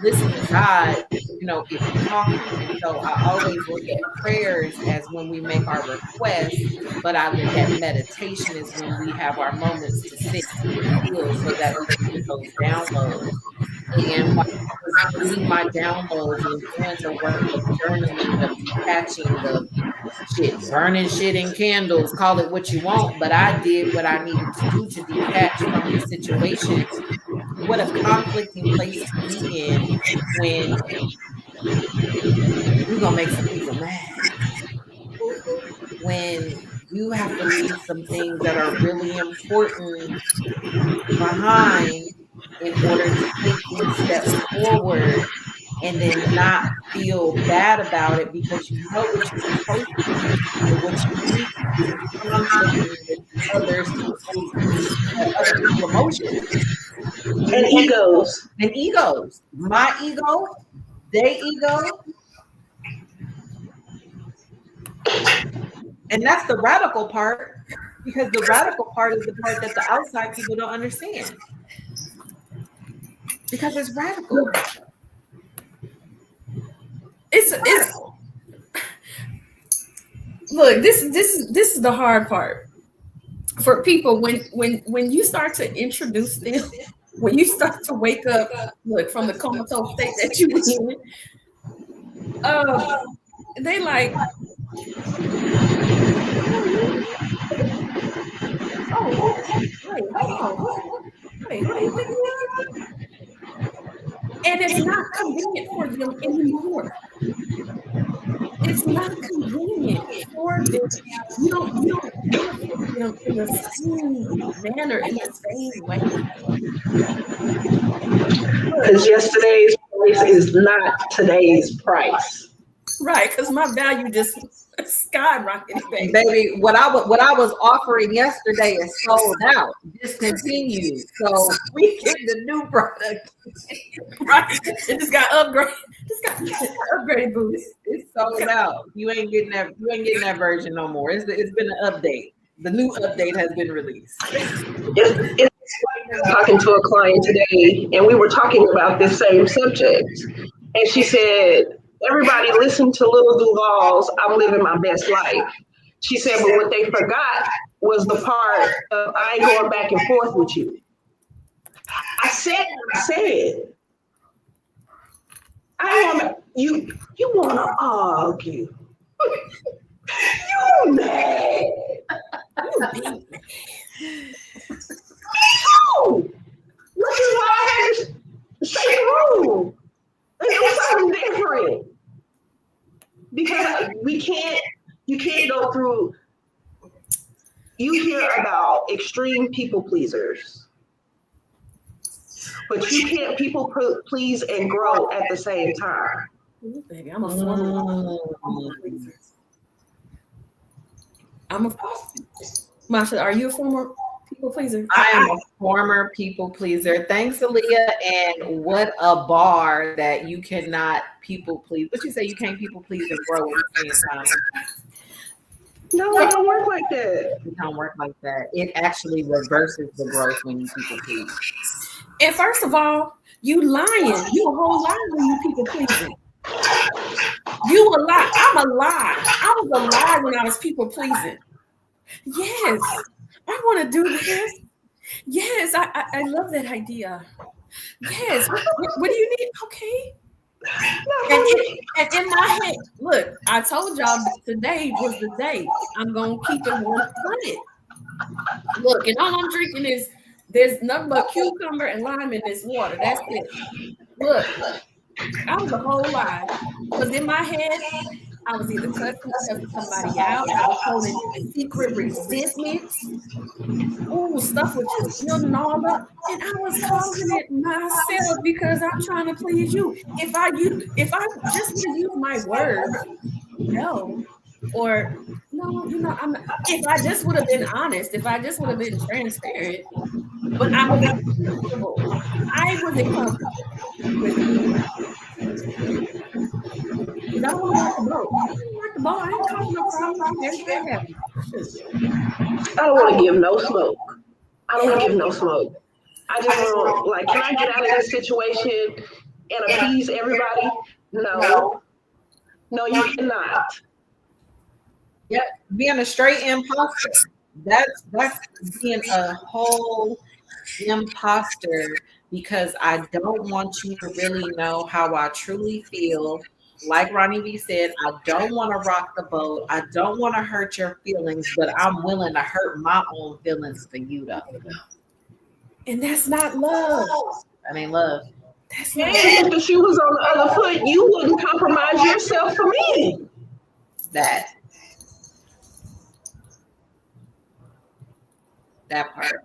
listen to God, if you're talking. And so I always look at prayers as when we make our requests, but I look at meditation as when we have our moments to sit and be still so that we can get those downloads. And while I was getting my downloads and doing the work of journaling, of detaching, of shit, burning shit in candles, call it what you want, but I did what I needed to do to detach from the situation. What a conflicting place to be in when you're going to make some people mad. When you have to leave some things that are really important behind in order to take these steps forward, and then not feel bad about it because you know what you're supposed to do, but what you need to do is conflicting with other people's emotions And egos. and egos. My ego, their ego. And that's the radical part, because the radical part is the part that the outside people don't understand. Because it's radical. it's look, this is the hard part for people when you start to introduce them, when you start to wake up, look, from the comatose state that you in, they like, oh, wait, hold on, wait, who do you think you are? And it's not convenient for them anymore. It's not convenient for them. You don't benefit them in the same manner, in the same way. Because yesterday's price is not today's price. Right, because my value just skyrocketed, baby. Baby, what I was offering yesterday is sold out, discontinued. So we get the new product. Right, it just got upgraded. Just got upgraded boost. It's sold out. You ain't getting that version no more. It's been an update. The new update has been released. It's talking to a client today, and we were talking about this same subject, and she said, "Everybody listen to Little Duval's I'm Living My Best Life." She said, but what they forgot was the part of I ain't going back and forth with you. I said what I said. I want you. You want to argue. You mad? You beat Oh, which is why I had to stay in the room and do something different. Because you can't go through. You hear about extreme people pleasers, but you can't people please and grow at the same time. Ooh, baby, I'm a former people pleaser. Masha, are you a former people pleaser? I am a former people pleaser. Thanks, Aaliyah. And what a bar that you cannot people please. What you say? You can't people please and grow at the same time. No, it don't work like that. It don't work like that. It actually reverses the growth when you people please. And first of all, you lying. You a whole lie when you people pleasing. You a lie. I'm a lie. I was a lie when I was people pleasing. Yes, I want to do this. Yes, I love that idea. Yes, what do you need? Okay. And in my head, look, I told y'all today was the day. I'm gonna keep it 100. Look, and all I'm drinking is there's nothing but cucumber and lime in this water. That's it. Look, I was a whole lie. Because in my head, I was either cussing somebody out, I was holding secret resentments. Ooh, stuff was just building all up, and I was causing it myself because I'm trying to please you. If I just would use my words, no, or no, I'm not. If I just would have been honest, if I just would have been transparent, but I wasn't comfortable. I wasn't comfortable with it. Because I don't want to rock the boat. I don't rock the boat. I ain't causing no problems. Everything happy. I don't want to give no smoke. I don't want to give no smoke. I just want, like, can I get out of this situation and appease everybody? No. No, you cannot. Yep, being a straight imposter. That's being a whole imposter because I don't want you to really know how I truly feel. Like Ronnie B said, I don't want to rock the boat. I don't want to hurt your feelings, but I'm willing to hurt my own feelings for you, though. And that's not love. That ain't love. That's not And if the shoe was on the other foot, you wouldn't compromise yourself for me. That part.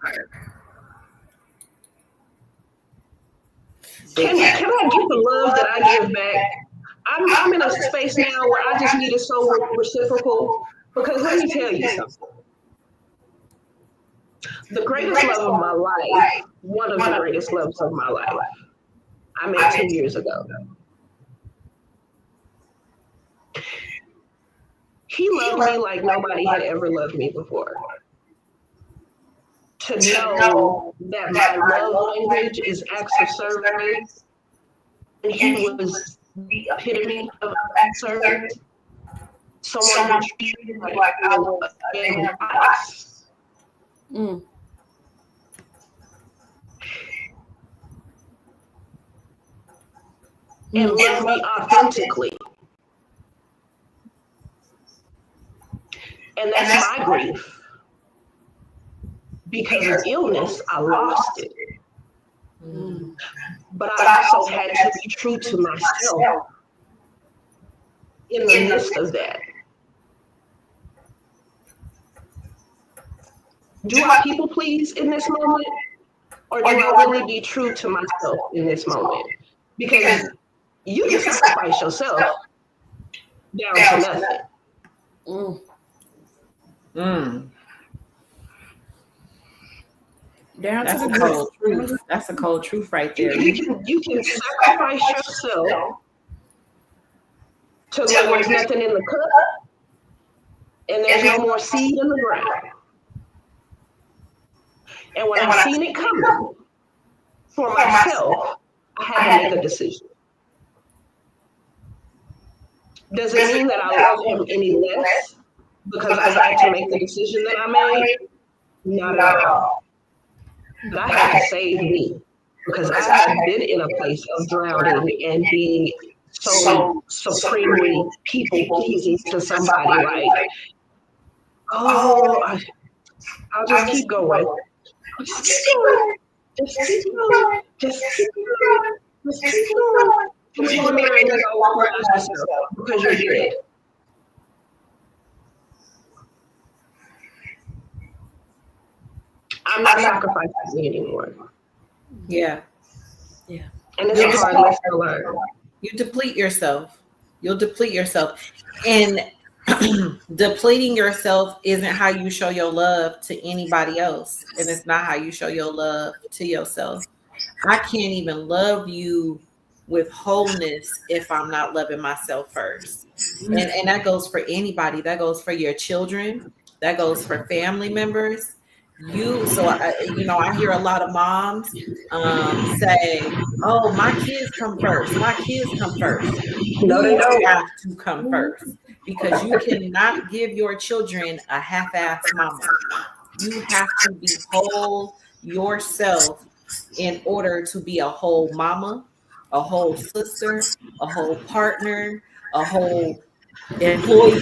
Can I get the love that I give back? I'm in a space now where I just need it so reciprocal. Because let me tell you something. The greatest love of my life, one of the greatest loves of my life, I met 2 years ago. He loved me like nobody had ever loved me before. To know that my love language is acts of service, and he was the epitome of acts of service. Someone who treated me like I was a boss. Mm. And love me authentically. And that's my grief. Because of illness, I lost it. Mm. But I also had to be true to myself in the midst of that. Do I people please in this moment? Or do I really be true to myself in this moment? Because you can sacrifice yourself down to nothing. Mm. Mm. Down That's to the a cold truth. That's a cold truth right there. You can sacrifice yourself to where there's nothing in the cup and there's no more seed in the ground. And when I've seen it coming for myself, I had to make a decision. Does it mean that I love him any less because I had to make the decision that I made? Not at all. But I had to save me because I had been in a place of drowning and being so supremely people pleasing to somebody. Like, oh, I'll just keep going. Just keep going. Just keep going. Just keep going. Just keep going. Until you get married and go recognize yourself because you're dead. I'm not sacrificing me anymore. Yeah. Yeah. And it's a hard lesson to learn. You deplete yourself. You'll deplete yourself. And depleting yourself isn't how you show your love to anybody else. And it's not how you show your love to yourself. I can't even love you with wholeness if I'm not loving myself first. And that goes for anybody. That goes for your children. That goes for family members. I hear a lot of moms say, "Oh, my kids come first. My kids come first." No, they You don't. have to come first because you cannot give your children a half-ass mama. You have to be whole yourself in order to be a whole mama, a whole sister, a whole partner, a whole employee,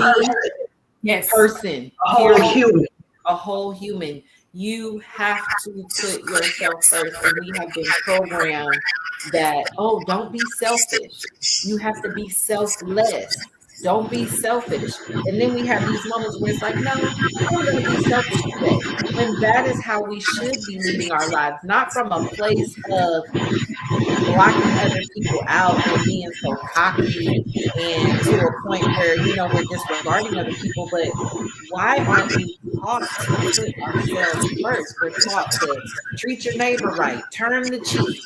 Yes. person, A whole human. a whole human. You have to put yourself first. And we have been programmed that, oh, don't be selfish. You have to be selfless. Don't be selfish. And then we have these moments where it's like, no, I'm going to be selfish today. When that is how we should be leading our lives, not from a place of blocking other people out and being so cocky and to a point where, we're disregarding other people. But why aren't we taught to put ourselves first? We're taught to treat your neighbor right, turn the cheek,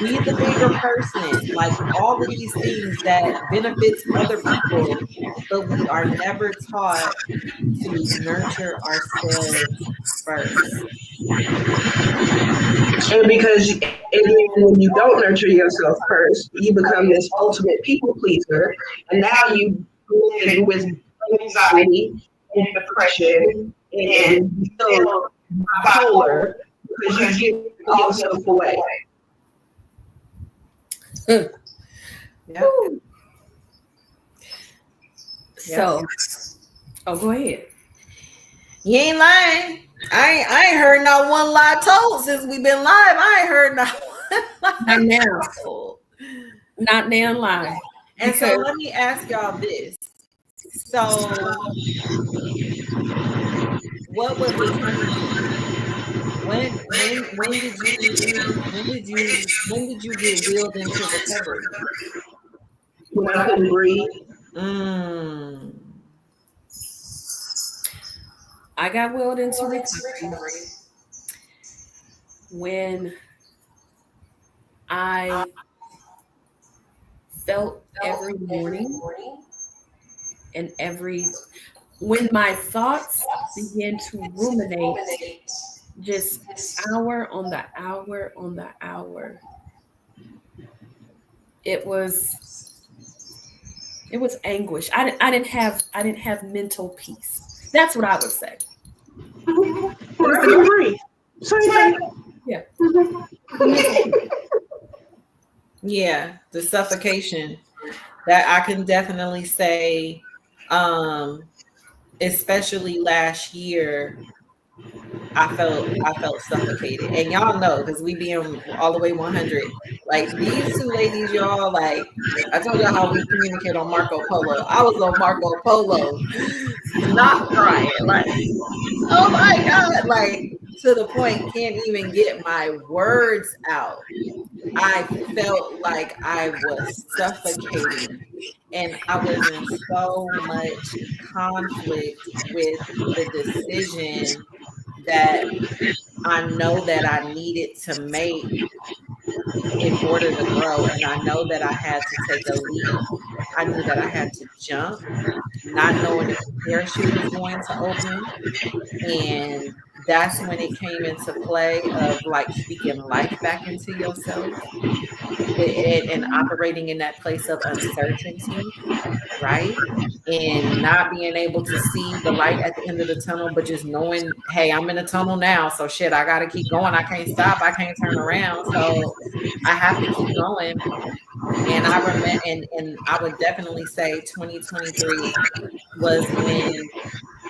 be the bigger person, like all of these things that benefits other people, but we are never taught to nurture ourselves first. And because when you don't nurture yourself first, you become this ultimate people pleaser. And now you live with anxiety and depression and you feel bipolar because you give yourself away. Yeah. So, go ahead. You ain't lying. I ain't heard not one lie told since we've been live. I ain't heard not one lie Not now. told. Not now lie. And so let me ask y'all this. So what was the turning point? When did you get wheeled into recovery? When I couldn't breathe. I got wheeled into recovery when I felt every morning and when my thoughts began to ruminate just hour on the hour on the hour. It was anguish. I didn't have mental peace. That's what I would say. When I couldn't breathe. Same thing. Yeah. Yeah, the suffocation that I can definitely say, especially last year, I felt suffocated. And y'all know, because we being all the way 100, like these two ladies, y'all, like I told y'all how we communicate on Marco Polo. I was on Marco Polo, not crying, like, oh my God, like to the point can't even get my words out. I felt like I was suffocating and I was in so much conflict with the decision that I know that I needed to make in order to grow. And I know that I had to take a leap. I knew that I had to jump, not knowing if the parachute was going to open, and that's when it came into play of like speaking life back into yourself and operating in that place of uncertainty, right? And not being able to see the light at the end of the tunnel, but just knowing, hey, I'm in a tunnel now. So shit, I got to keep going. I can't stop. I can't turn around. So I have to keep going. And I remember, and I would definitely say 2023 was when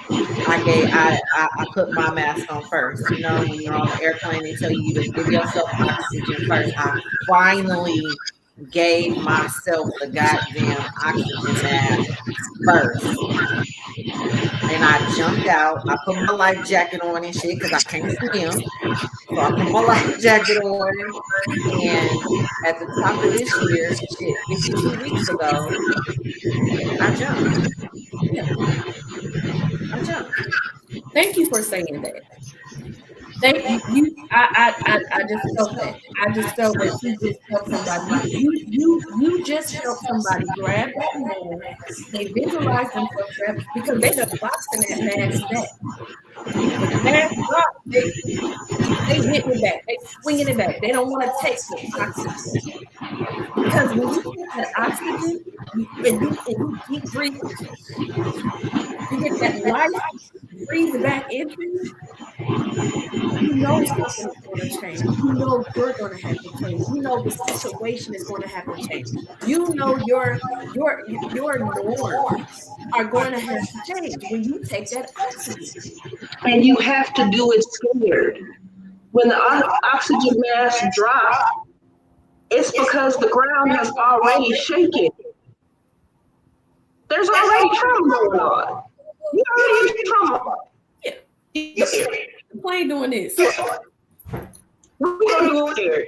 I put my mask on first. You know, when you're on the airplane, they tell you to give yourself oxygen first. I finally gave myself the goddamn oxygen mask first. And I jumped out. I put my life jacket on and shit because I can't swim. So I put my life jacket on. And at the top of this year, shit, 52 weeks ago, I jumped. Yeah. I jumped. Thank you for saying that. Thank you. I just felt that. I just felt that you just helped somebody. You just helped somebody grab that mask. They visualize themselves grab because they've been boxing that mask back. When the mask drops, they hitting it back. They swinging it back. They don't want to take the oxygen because when you take that oxygen and you deep breathe, you get that life breathe back into you. You know something is going to change. You know you're going to have to change. You know the situation is going to have to change. You know your norms are going to have to change when you take that oxygen. And you have to do it scared. When the oxygen mask drops, it's because the ground has already shaken. There's already trauma going on. You already trauma. Yeah. Why ain't doing this? We're gonna do it scared.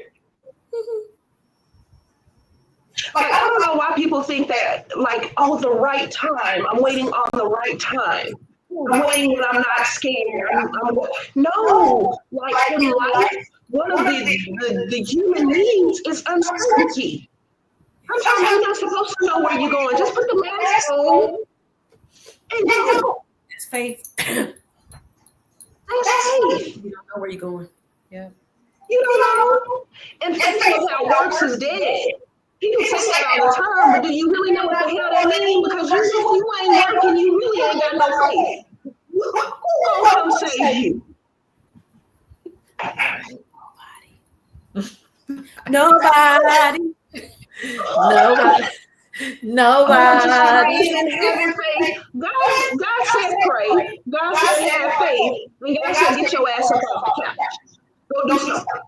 Like, I don't know why people think that, like, oh, the right time. I'm waiting on the right time. I'm waiting when I'm not scared. No, like in life, one of the human needs is uncertainty. Sometimes you're not supposed to know where you're going. Just put the mask on and go. It's faith. That's safe. You don't know where you're going. Yeah. You don't know. And faith without works is dead. People say that all the time, but do you really know what the hell that means? Because you ain't working, you really ain't got no faith. Who gonna come save you? Nobody. Nobody. God said pray. God said have faith. And God said get your ass up off the couch. Go do something.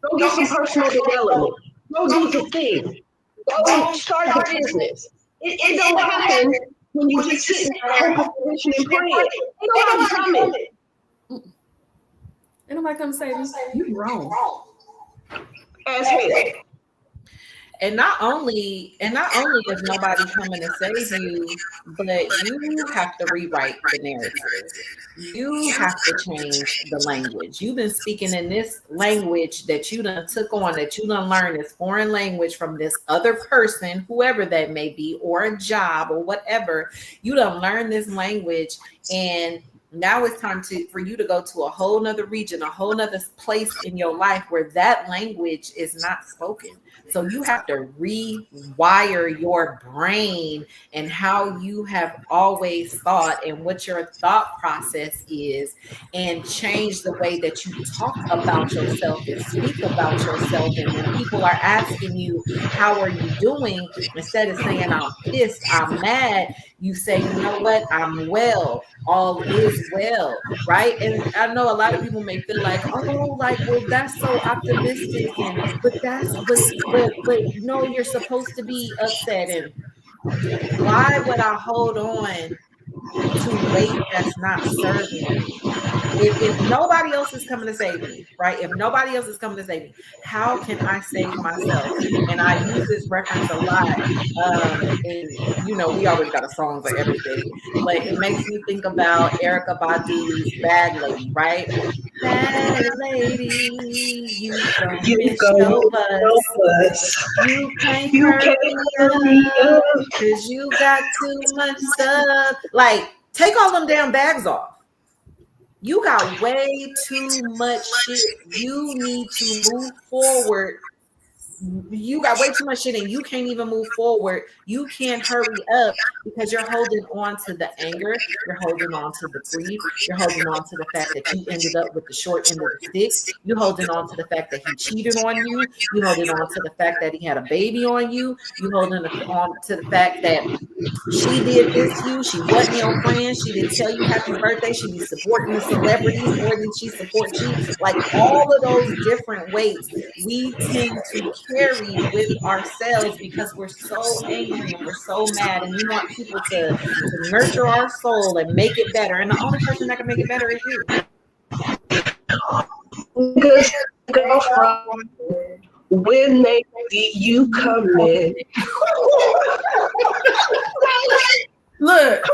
Go get some personal development. Go do the thing. Go start the business. It don't happen when you just sitting there hoping, wishing, and praying. Ain't nobody coming. Ain't nobody come say this. You wrong. As hell. And not only is nobody coming to save you, but you have to rewrite the narrative. You have to change the language. You've been speaking in this language that you done took on, that you done learned this foreign language from this other person, whoever that may be, or a job or whatever. You done learned this language, and now it's time for you to go to a whole nother region, a whole nother place in your life where that language is not spoken. So you have to rewire your brain and how you have always thought and what your thought process is, and change the way that you talk about yourself and speak about yourself. And when people are asking you, how are you doing? Instead of saying, I'm pissed, I'm mad, you say, you know what? I'm well. All is well, right? And I know a lot of people may feel like, oh, like, well, that's so optimistic, but no, you're supposed to be upset. And why would I hold on to weight that's not serving me? If nobody else is coming to save me, right? If nobody else is coming to save me, how can I save myself? And I use this reference a lot. And we always got a song for everything, but it makes me think about Erykah Badu's Bad Lady, right? Bad lady, you don't miss no bus. You can't hurry up because you got too much stuff. Like, take all them damn bags off. You got way too much shit. You need to move forward. You got way too much shit and you can't even move forward. You can't hurry up because you're holding on to the anger. You're holding on to the grief. You're holding on to the fact that you ended up with the short end of the stick. You're holding on to the fact that he cheated on you. You're holding on to the fact that he had a baby on you. You're holding on to the fact that she did this to you. She wasn't your friend. She didn't tell you happy birthday. She be supporting the celebrities more than she supports you. Like all of those different weights we tend to carry with ourselves because we're so angry and we're so mad and we want people to nurture our soul and make it better. And the only person that can make it better is you. Because girlfriend, when they see you coming, Look,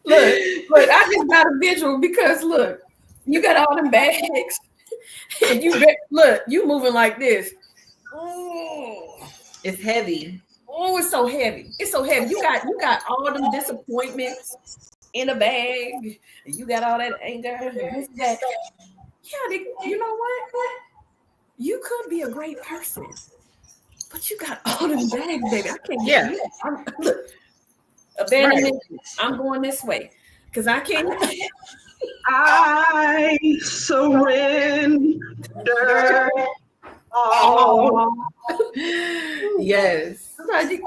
look, I just got a visual because look, you got all them bags and you moving like this. It's heavy. Oh, it's so heavy. It's so heavy. You got all them disappointments in a bag. You got all that anger. And that. Yeah, you know what? You could be a great person, but you got all them bags, baby. I can't get you. Look, abandonment. Right. I'm going this way because I can't. I surrender all. Yes. Sometimes you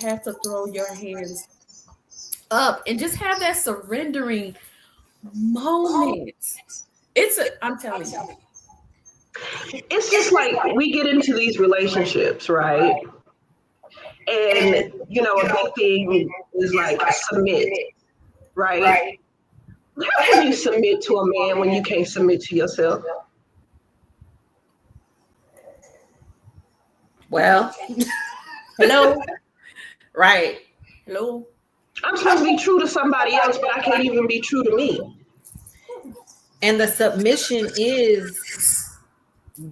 have to throw your hands up and just have that surrendering moment. I'm telling you. It's just like we get into these relationships, right? And you know, a big thing is like submit, right? How can you submit to a man when you can't submit to yourself? Well, hello. Right. Hello. I'm supposed to be true to somebody else, but I can't even be true to me. And the submission is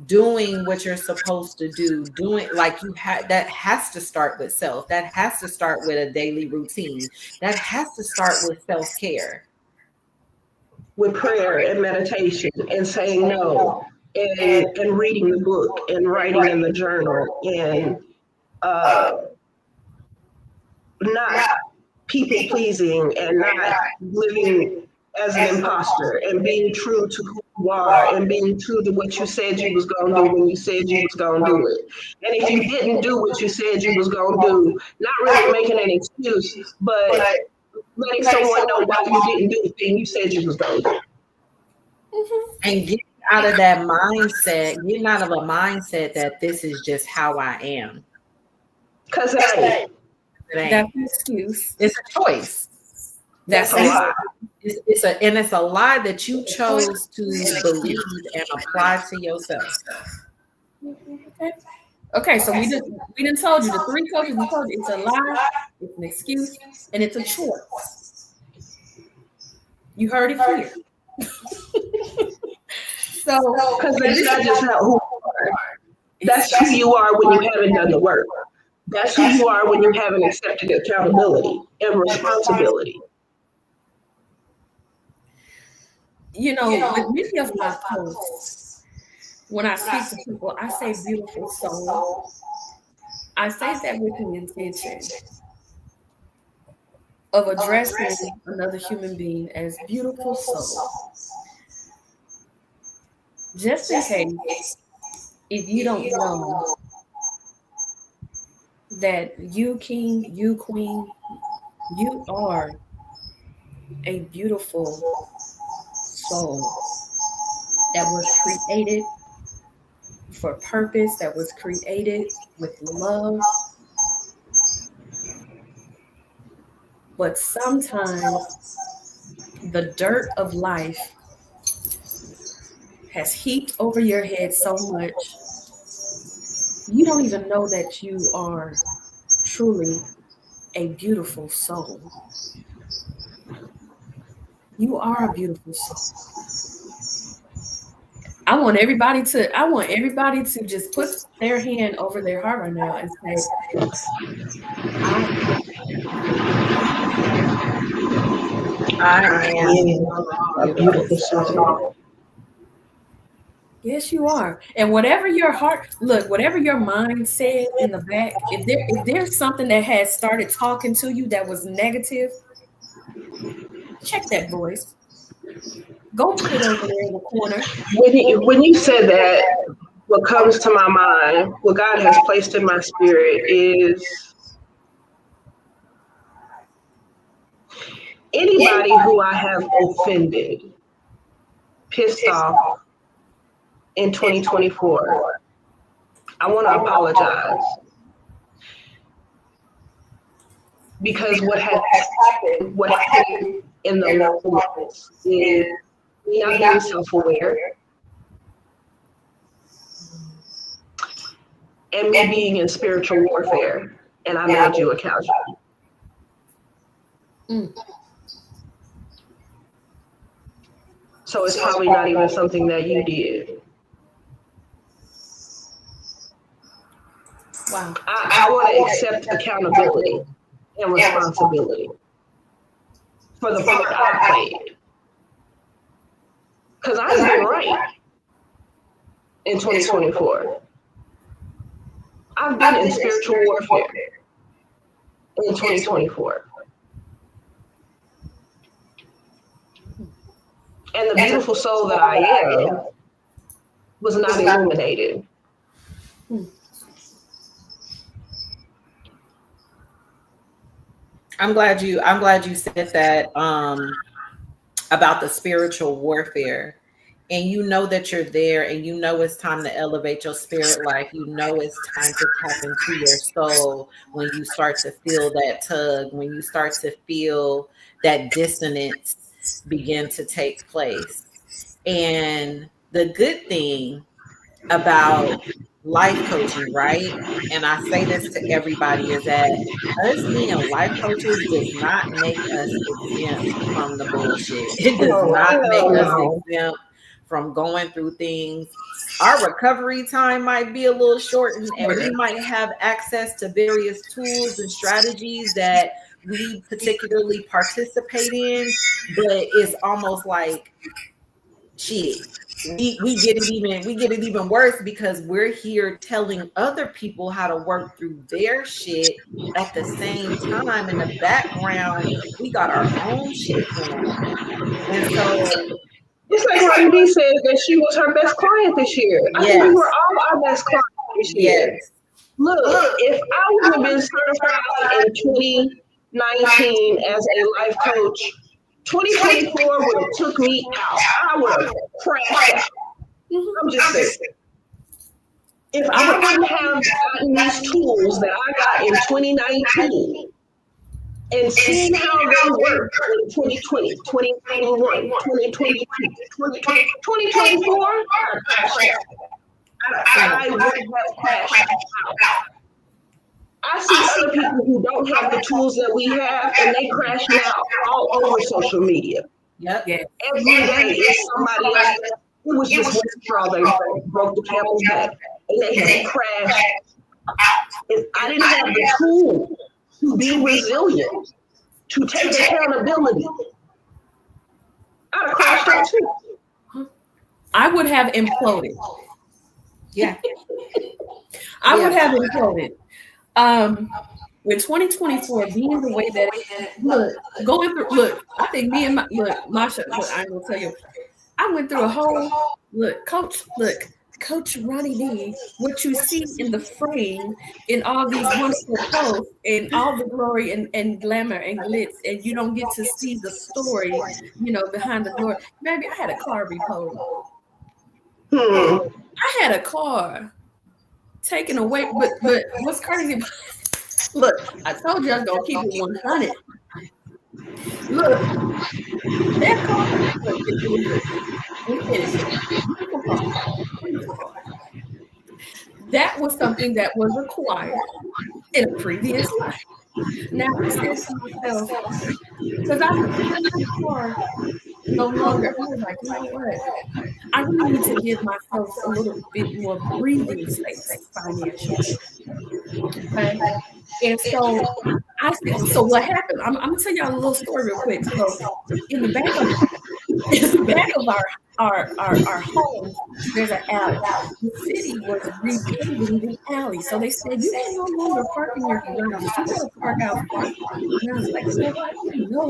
doing what you're supposed to do, doing like that has to start with self. That has to start with a daily routine. That has to start with self-care. With prayer and meditation and saying no and reading the book and writing in the journal and not people pleasing and not living as an imposter and being true to who you are and being true to what you said you was going to do when you said you was going to do it. And if you didn't do what you said you was going to do, not really making an excuse, but letting someone know why you didn't do the thing you said you was going to do. And getting out of that mindset, getting out of a mindset that this is just how I am. Because it ain't. That's an excuse. It's a choice. That's a lie. It's a lie that you chose to believe and apply to yourself. Okay, so we didn't told you the three coaches. We told you it's a lie, it's an excuse, and it's a choice. You heard it here. So, because that's not just who you are. That's who you are when you haven't done the work. That's who you are when you haven't accepted accountability and responsibility. You know, with many of my posts, when I speak to people, I say beautiful soul. I say that with the intention of addressing another human being as beautiful soul. Just in case, if you don't know that you king, you queen, you are a beautiful soul that was created for purpose, that was created with love. But sometimes the dirt of life has heaped over your head so much, you don't even know that you are truly a beautiful soul. You are a beautiful soul. I want everybody to just put their hand over their heart right now and say, I am A beautiful soul. Yes, you are. And whatever your heart, look, whatever your mind said in the back, if there's something that has started talking to you that was negative, check that voice. Go put it over there in the corner. When you said that, what comes to my mind, what God has placed in my spirit is anybody who I have offended, pissed off in 2024. I want to apologize because what happened in the moments is me not being self-aware and me being in spiritual warfare, and I made you a casualty. Mm. So it's probably not even something that you did. Wow. I want to accept accountability and responsibility for the part I played. Because I've been right in 2024. I've been in spiritual warfare in 2024. And the beautiful soul that I am was not illuminated. I'm glad you said that about the spiritual warfare. And you know that you're there, and you know it's time to elevate your spirit life. You know it's time to tap into your soul when you start to feel that tug, when you start to feel that dissonance begin to take place. And the good thing about life coaching, right? And I say this to everybody, is that us being life coaches does not make us exempt from the bullshit. It does not make us exempt from going through things. Our recovery time might be a little shortened, and we might have access to various tools and strategies that we particularly participate in, but it's almost like shit. We get it even worse because we're here telling other people how to work through their shit at the same time. In the background, we got our own shit going on. And so it's like Ronnie B said that she was her best client this year. I think we were all our best clients this year. Yes. Look, if I would have been certified in 2019 as a life coach, 2024 would have took me out. I would have crashed out. I'm just saying. If I wouldn't have gotten these tools that I got in 2019 and seeing how they work in 2020, 2021, 2022, 2024, I would have crashed out. I see other people who don't have the tools that we have, and they crashing out all over social media. Yep. Every day is somebody else. It was just one straw they broke the camel's back, and they had crashed out. If I didn't have the tool to be resilient, to take accountability, I'd have crashed out too. I would have imploded. Yeah. I would have imploded. With 2024 being the way that I think me and Masha, I ain't gonna tell you, I went through a whole Coach Ronnie D, what you see in the frame in all these wonderful posts and all the glory and glamour and glitz, and you don't get to see the story, behind the glory. Maybe I had a car repoed. I had a car taken away, but what's crazy? Look, I told you I was gonna keep it 100. Look, that car, that was something that was acquired in a previous life. Now I said to myself, because I was in the car no longer, I was like, you know what? I really need to give myself a little bit more breathing space financially. Okay. And so I said, so what happened? I'm gonna tell y'all a little story real quick. So in the back of in the back of our home, there's an alley. The city was repaving the alley. So they said, you can no longer park in your garages. You gotta park out front. And I was like, you know what? I don't know.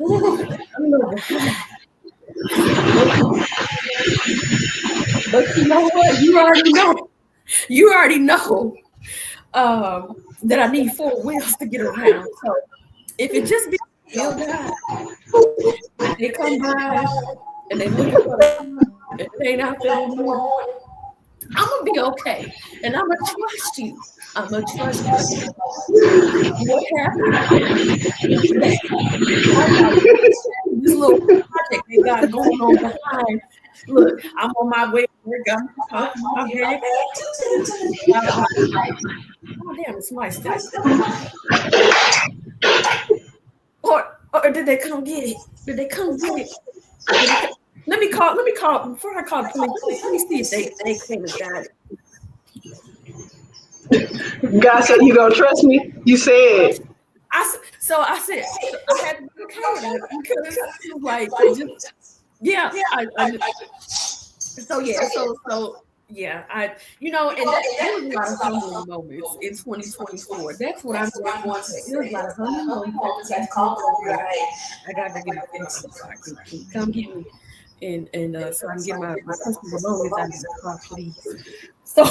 Ooh, I'm a little behind. But you know what? You already know. You already know that I need four wheels to get around. So if it just be still God, if they come by and they looking for the car, if it ain't out there in the morning, I'm gonna be okay, and I'm gonna trust you. I'm gonna trust you. What happened today? I got this little project they got going on behind. Look, I'm on my way to work. I'm talking my bag. Oh damn, it's my still. Or did they come get it? Did they come get it? Let me call before I call the police. Let me see if they came and got it. God said, you gonna trust me? You said. I said I had to be okay with that because like just yeah so yeah so yeah I and there was a lot of humbling moments in 2024. That's what I'm going to say. There was a lot of humbling moments. I got to get a phone so I can come get me and so I can get my personal belongings out of the car, please. So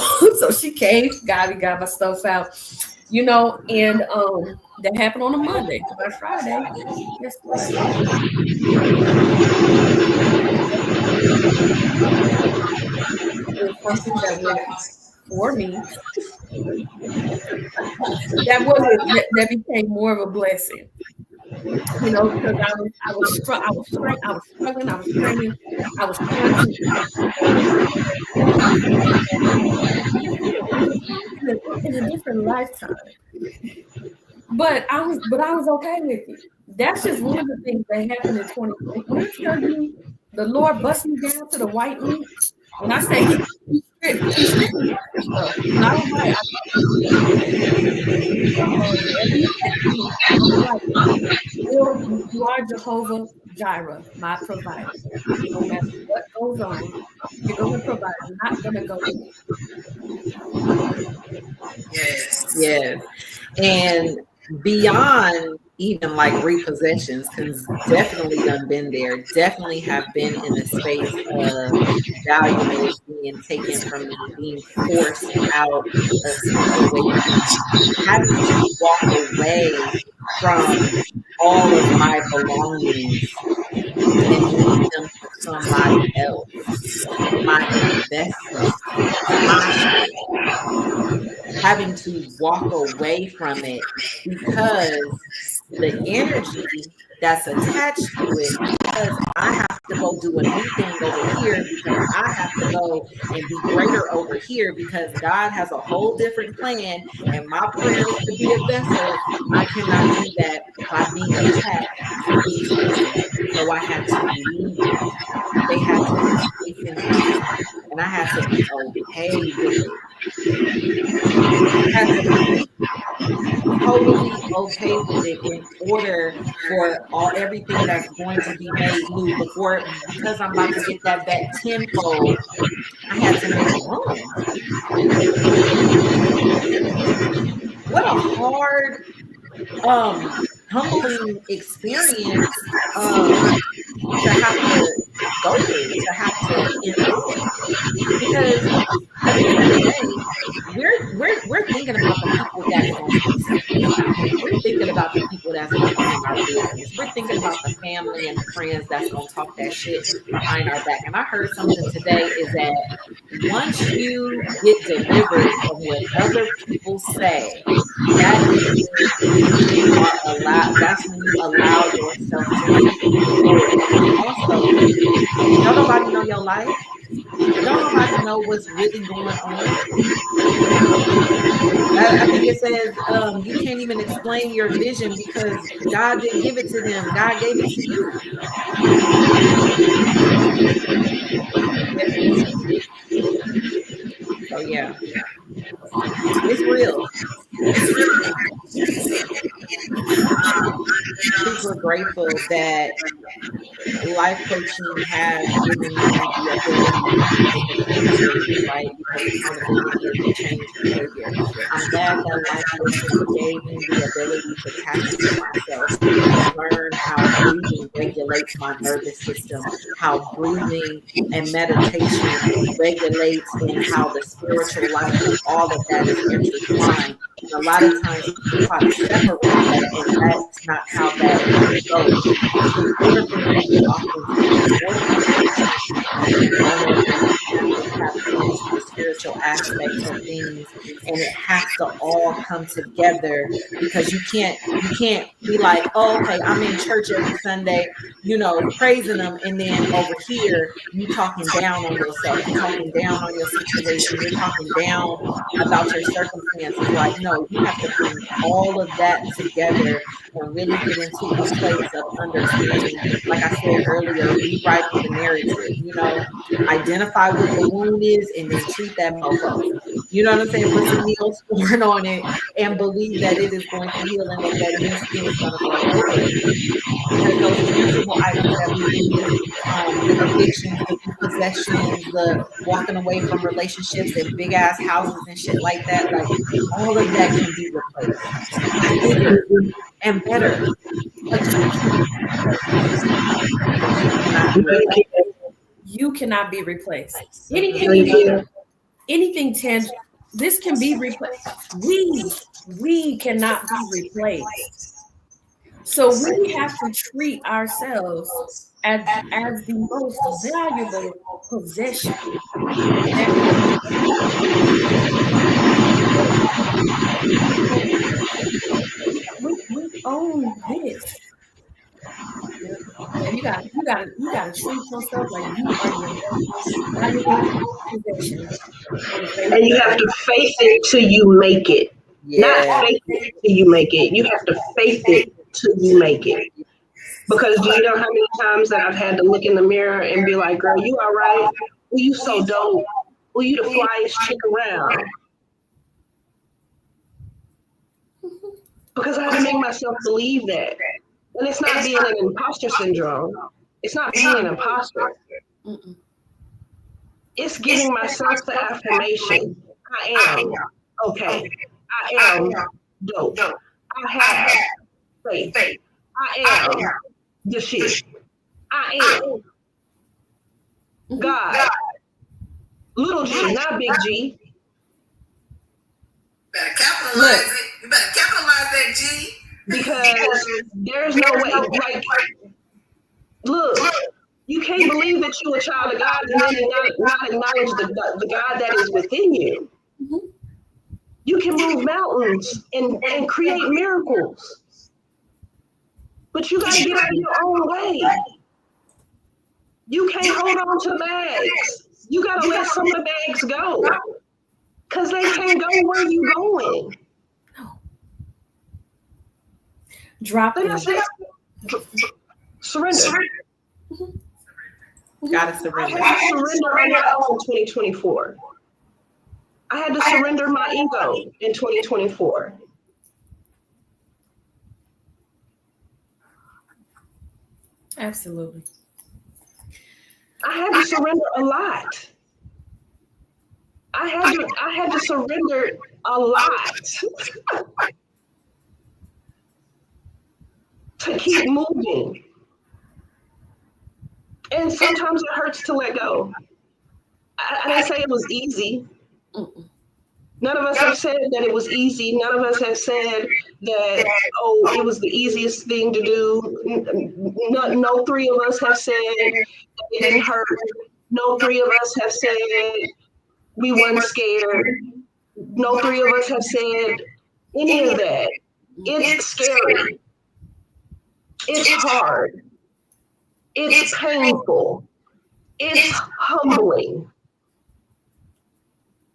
she came, got my stuff out, and that happened on a Monday. By Friday, guess what? It was something that was for me. That became more of a blessing, because I was struggling, I was praying, I was trying to in a different lifetime. But I was okay with it. That's just one of the things that happened in 2020. When I tell you the Lord bust me down to the white meat, when I say he stripped me of stuff, I was like, I'm like, Lord, you are Jehovah Jireh, my provider. No matter what goes on, you're gonna provide. I'm not gonna go. Yes. And beyond even like repossessions, because definitely done been there, definitely have been in the space of valuables being taken from me, being forced out of situations, having to walk away from all of my belongings and leave them to somebody else, my investments, my shit, having to walk away from it because the energy that's attached to it, because I have to go do a new thing over here, because I have to go and be greater over here, because God has a whole different plan and my prayer is to be a vessel. I cannot do that by being attached to these things. So I had to leave them. They had to be taken from me, and I had to be okay with it. I had to be totally okay with it in order for everything that's going to be made new, because I'm about to get that back tenfold. I had to make room. What a hard, humbling experience to have to go through, to have to endure. Because at the end of the day, we're thinking about the people that's going to be speaking about us. We're thinking about the people that's going to be in our business. We're thinking about the family and the friends that's going to talk that shit behind our back. And I heard something today is that once you get delivered from what other people say, that is when you are allowed. That's when you allow yourself to speak to the Lord. Because also, don't nobody know your life. Don't nobody know what's really going on. I think it says you can't even explain your vision because God didn't give it to them. God gave it to you. So yeah. It's real. It's real. Super grateful that life coaching has given me the ability to make accountability, right? Because accountability is a change behavior. I'm glad that life coaching gave me the ability to tap into myself and learn how breathing regulates my nervous system, how breathing and meditation regulates, and how the spiritual life and all of that is intertwined. And a lot of times people try to separate that, and that's not how that goes. So in order for me to be authentic, in order for me to be vulnerable, you have to tap into the spiritual aspects of things, and it has to all come together, because you can't be like, oh, okay, I'm in church every Sunday, praising them, and then over here you talking down on yourself, you're talking down on your situation, you're talking down about your circumstances. Like, no, you have to bring all of that together and really get into a place of understanding, like I said earlier, rewriting the narrative, identify what the wound is and then treat that mofo. You know what I'm saying? Put some Neosporin on it and believe that it is going to heal and that new skin is going to grow over it. Because those tangible items that we lose, the evictions, the repossessions, the walking away from relationships and big ass houses and shit like that, like all of that can be replaced bigger and better. But you can't You cannot be replaced. Thank you. Anything tangible, this can be replaced. We cannot be replaced. So we have to treat ourselves as the most valuable possession. We own this. And you gotta treat yourself like you are your most valuable possession. And you have to face it till you make it. Not fake it till you make it. You have to face it till you make it. Because do you know how many times that I've had to look in the mirror and be like, girl, you all right? Well, you so dope. Well, you the flyest chick around. Because I had to make myself believe that. And it's not being an imposter syndrome. It's not being an imposter. It's giving myself the affirmation. I am okay. I am dope. I have faith. I am the shit. I am God. Little G, not big G. Better capitalize it. You better capitalize that G. Because there's no way, like, look, you can't believe that you're a child of God and then not acknowledge the God that is within you. You can move mountains and create miracles. But you got to get out of your own way. You can't hold on to bags. You got to let some of the bags go. Because they can't go where you're going. Drop them. Surrender. Gotta surrender. I had to surrender my ego in 2024. I had to surrender my ego in 2024. Absolutely. I had to surrender a lot. I had to surrender a lot to keep moving. And sometimes it hurts to let go. I didn't say it was easy. None of us have said that it was easy. None of us have said that, oh, it was the easiest thing to do. No three of us have said that it didn't hurt. No three of us have said we weren't scared. No three of us have said any of that. It's scary. It's hard. It's painful. It's humbling.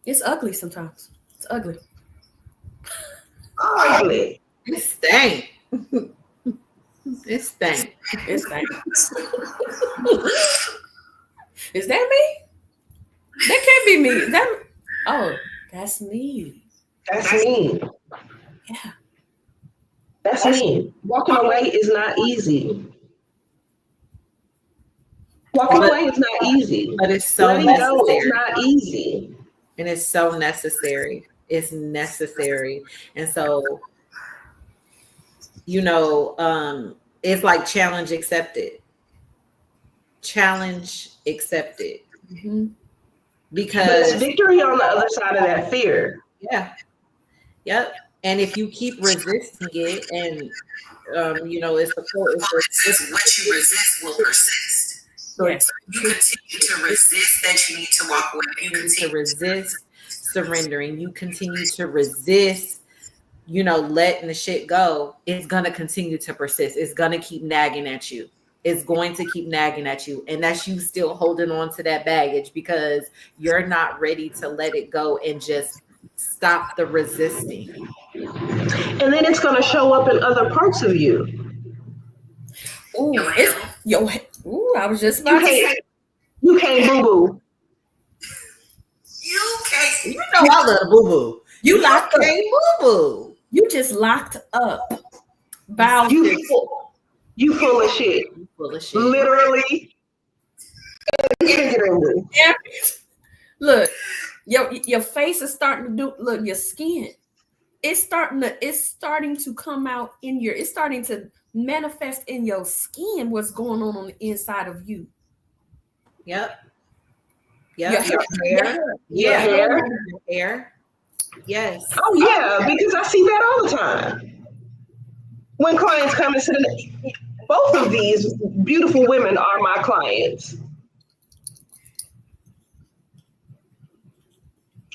It's ugly sometimes. It's ugly. Ugly. It stank. It stank. It stank. Is that me? That can't be me. That's me. That's mean. Yeah. That's mean. Walking away is not easy. Walking But, away is not easy. but it's so Letting go is necessary. not easy. And it's so necessary. It's necessary. And so, it's like challenge accepted. Challenge accepted. Mm-hmm. Because there's victory on the other side of that fear. Yeah. Yep. And if you keep resisting it, and it's the quote, It's what you resist will persist. So Yes. You continue to resist that you need to walk away. You to continue resist surrendering. You continue to resist, letting the shit go. It's gonna continue to persist. It's gonna keep nagging at you. It's going to keep nagging at you. And that's you still holding on to that baggage because you're not ready to let it go and just stop the resisting. And then it's going to show up in other parts of you. Ooh, I was just about to say. You can't boo-boo. You can't. You know I love boo-boo. You locked up. Boo-boo. You just locked up. You full of shit. You full of shit. Literally. Yeah. Look, your face is starting to do. Look, your skin. It's starting to come out it's starting to manifest in your skin. What's going on the inside of you? Yep. Your hair. Your hair. Your hair. Yes. Oh yeah, because I see that all the time. When clients come and sit in, both of these beautiful women are my clients.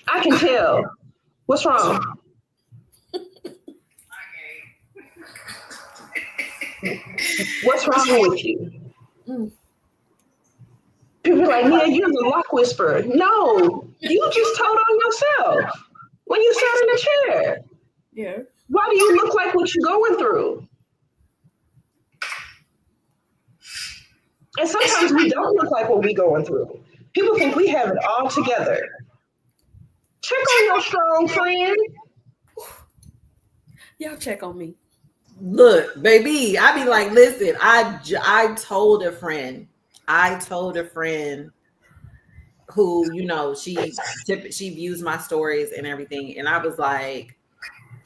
I can tell. What's wrong? What's wrong with you? People are like, Nia, you're the luck whisperer. No, you just told on yourself when you sat in the chair. Yeah. Why do you look like what you're going through? And sometimes we don't look like what we're going through. People think we have it all together. Check on your strong friend. Y'all check on me. Look, baby, I be like, listen, I told a friend who, she views my stories and everything. And I was like,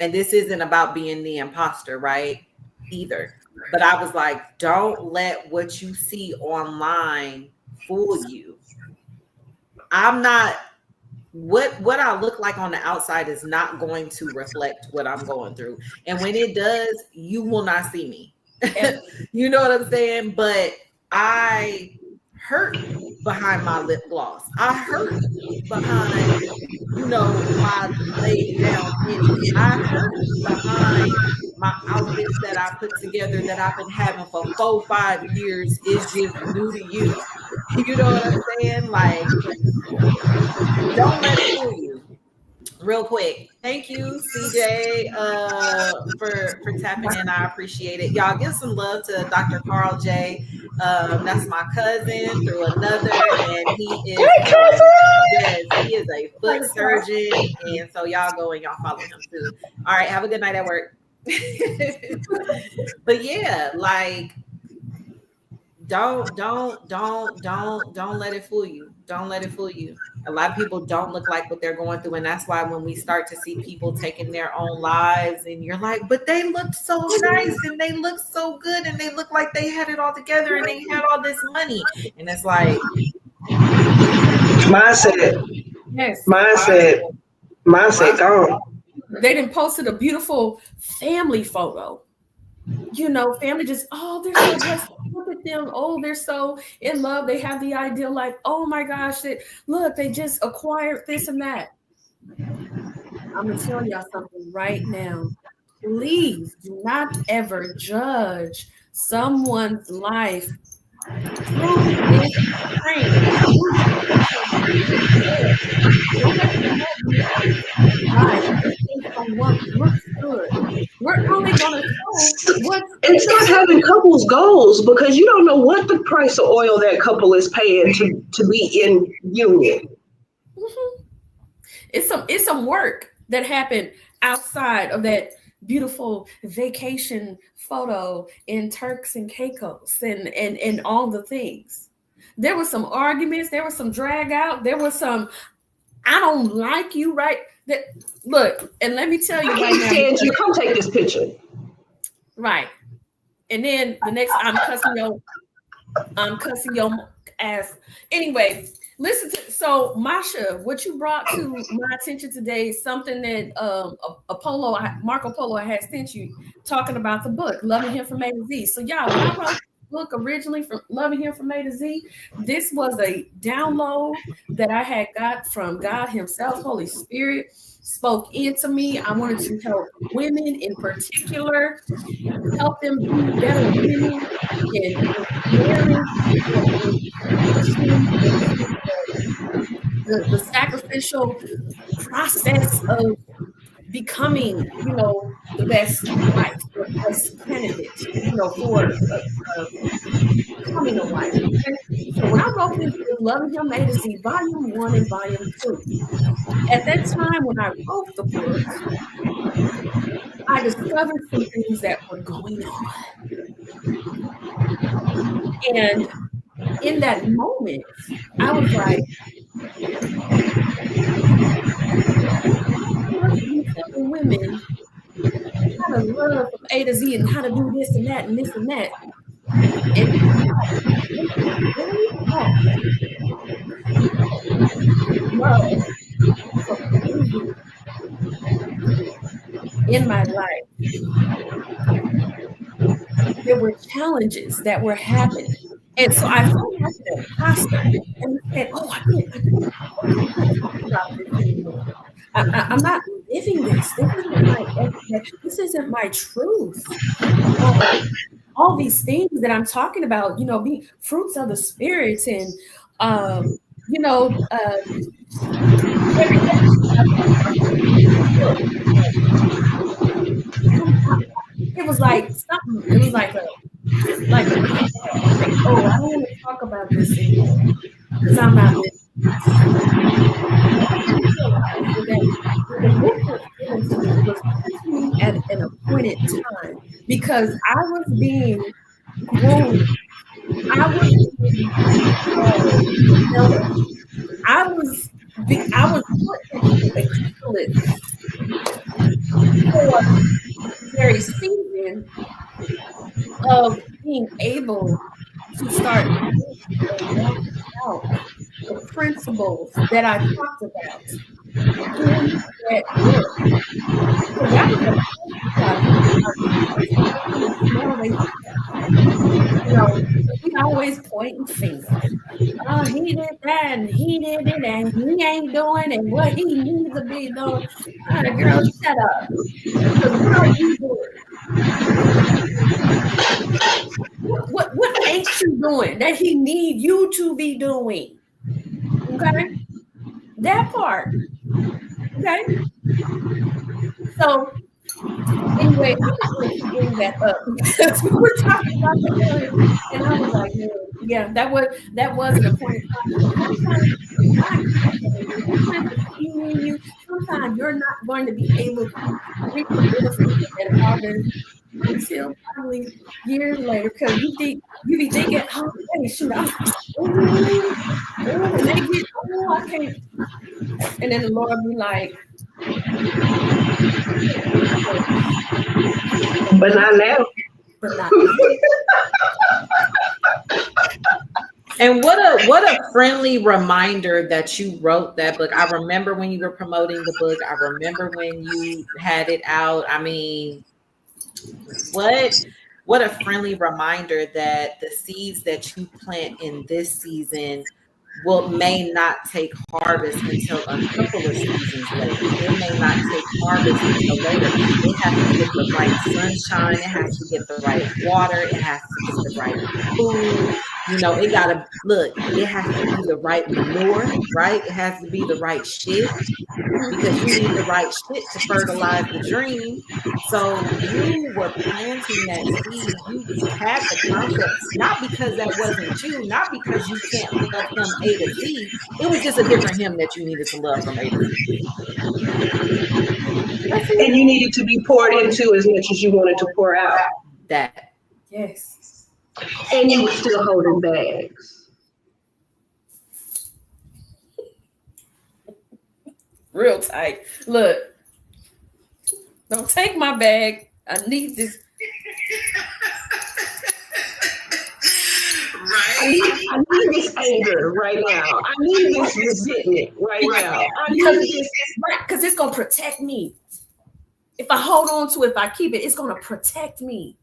and this isn't about being the imposter, right? Either. But I was like, don't let what you see online fool you. I'm not, what I look like on the outside is not going to reflect what I'm going through. And when it does, you will not see me. You know what I'm saying? But I hurt behind my lip gloss. I hurt behind, my laid down pennies. I hurt behind my outfits that I put together that I've been having for 4-5 years is just new to you. You know what I'm saying? Like, don't let it fool you. Real quick. Thank you, CJ, for tapping in. I appreciate it. Y'all give some love to Dr. Carl J. That's my cousin through another, and he is he is a foot surgeon, and so y'all go and y'all follow him too. All right, have a good night at work. But yeah, like, don't let it fool you. Don't let it fool you. A lot of people don't look like what they're going through, and that's why when we start to see people taking their own lives, and you're like, but they looked so nice, and they look so good, and they look like they had it all together, and they had all this money, and it's like mindset. Yes. Mindset gone. They done posted a beautiful family photo. Family just, they're so blessed. Look at them. Oh, they're so in love. They have the ideal life. Oh my gosh, look, they just acquired this and that. I'm going to tell y'all something right now. Please do not ever judge someone's life through this what looks good. We're only going to show and start having couples goals, because you don't know what the price of oil that couple is paying to be in union. Mm-hmm. It's some work. that happened outside of that beautiful vacation photo in Turks and Caicos and all the things. There were some arguments, there was some drag out, there was some I don't like you, right? That look, and let me tell you I right can't now. stand you. Come take this picture. Right. And then the next I'm cussing your ass. Anyway, listen to so Masha, what you brought to my attention today is something that Marco Polo had sent you talking about the book, Loving Him from A to Z. So y'all, when I wrote the book originally from Loving Him from A to Z, this was a download that I had got from God Himself, Holy Spirit spoke into me. I wanted to help women in particular, help them be better women in marriage, in submission, into the sacrificial process of becoming, the best wife, the best candidate, for becoming a wife. Okay? So when I wrote this book, Loving Him A to Z, Volume 1 and Volume 2, at that time when I wrote the book, I discovered some things that were going on. And in that moment, I was like, I'm not to be telling women how to love from A to Z and how to do this and that and this and that. And really love from A to Z in my life, there were challenges that were happening. And so I felt like an imposter. And I said, oh, I can't talk about this anymore. I'm not living this. This isn't my truth. All these things that I'm talking about, being fruits of the spirits and, it was like something. It was like oh, I don't want to talk about this anymore because I'm not living this. The book was given to me, it was given to me at an appointed time because I was being groomed. I was being developed. I was put into a catalyst for the very season of being able to start walking out the principles that I talked about in that book. So that was a we always pointing fingers. Oh, he did that and he did it and he ain't doing and what he needs to be doing. Girl, shut up. Because what are you doing? What ain't you doing that he need you to be doing? Okay? That part. Okay? So anyway, I just wanted to bring that up because we were talking about that earlier, and I was like, yeah, that was an appointed time. Sometimes sometimes you're not going to be able to reap the benefits and harvest until probably years later because you be thinking, oh, hey, shoot, I can't. And then the Lord be like, but not now. But not now. And what a friendly reminder that you wrote that book. I remember when you were promoting the book. I remember when you had it out. I mean, what a friendly reminder that the seeds that you plant in this season may not take harvest until a couple of seasons later. It may not take harvest until later. It has to get the right sunshine. It has to get the right water. It has to get the right food. You know, it gotta look, it has to be the right manure, right? It has to be the right shit, because you need the right shit to fertilize the dream. So you were planting that seed. You had the concept, not because that wasn't you, not because you can't love him A to Z. It was just a different him that you needed to love from A to Z. That's And it. you needed to be poured into as much as you wanted to pour out. That. Yes. And you were still holding bags. Real tight. Look, don't take my bag. I need this. I need this anger right now. I need this resentment right now. I need this. Right, because it's gonna protect me. If I hold on to it, if I keep it, it's gonna protect me.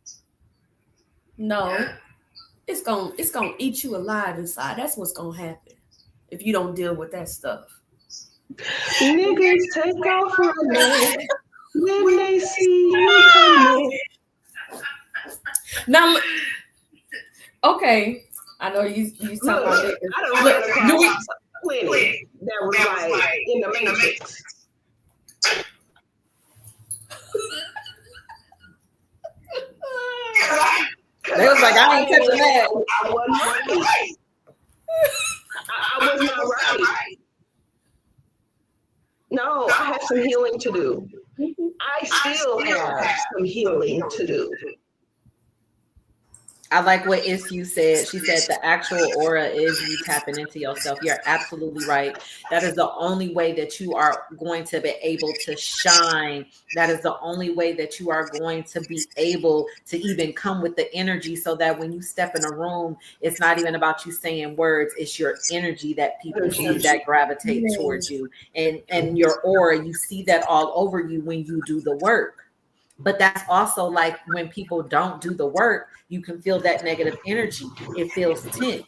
No, it's gonna eat you alive inside. That's what's gonna happen if you don't deal with that stuff. Niggas take off running when they see you coming. Now, okay, I know you talking about Look, niggas. I don't Look, run do we? across plenty that was like in the Matrix. They was like, I ain't touching that. I wasn't right. I was not right. No, I have some healing to do. I still have some healing to do. I like what Issu said. She said the actual aura is you tapping into yourself. You're absolutely right. That is the only way that you are going to be able to shine. That is the only way that you are going to be able to even come with the energy, so that when you step in a room, it's not even about you saying words. It's your energy that people see that gravitate towards you. And your aura, you see that all over you when you do the work. But that's also like when people don't do the work, you can feel that negative energy. It feels tense.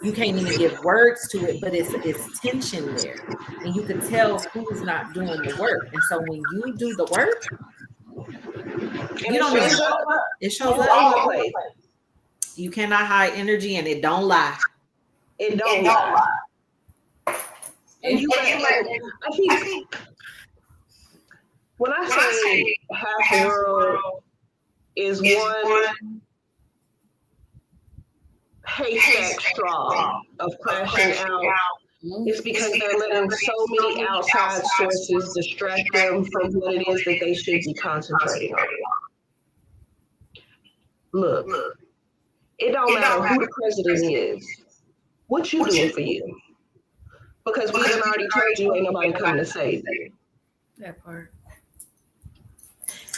You can't even give words to it, but it's tension there. And you can tell who's not doing the work. And so when you do the work, you don't even know. It shows up. All the place. You cannot hide energy, and it don't lie. It don't lie. And you I think when I say half the world is one haystack straw of crashing out, it's because they're letting so many outside sources distract them from what it is that they should be concentrating on. Look, it don't matter who the president is. What you doing for you? Because we done already told you ain't nobody coming to save you. That part.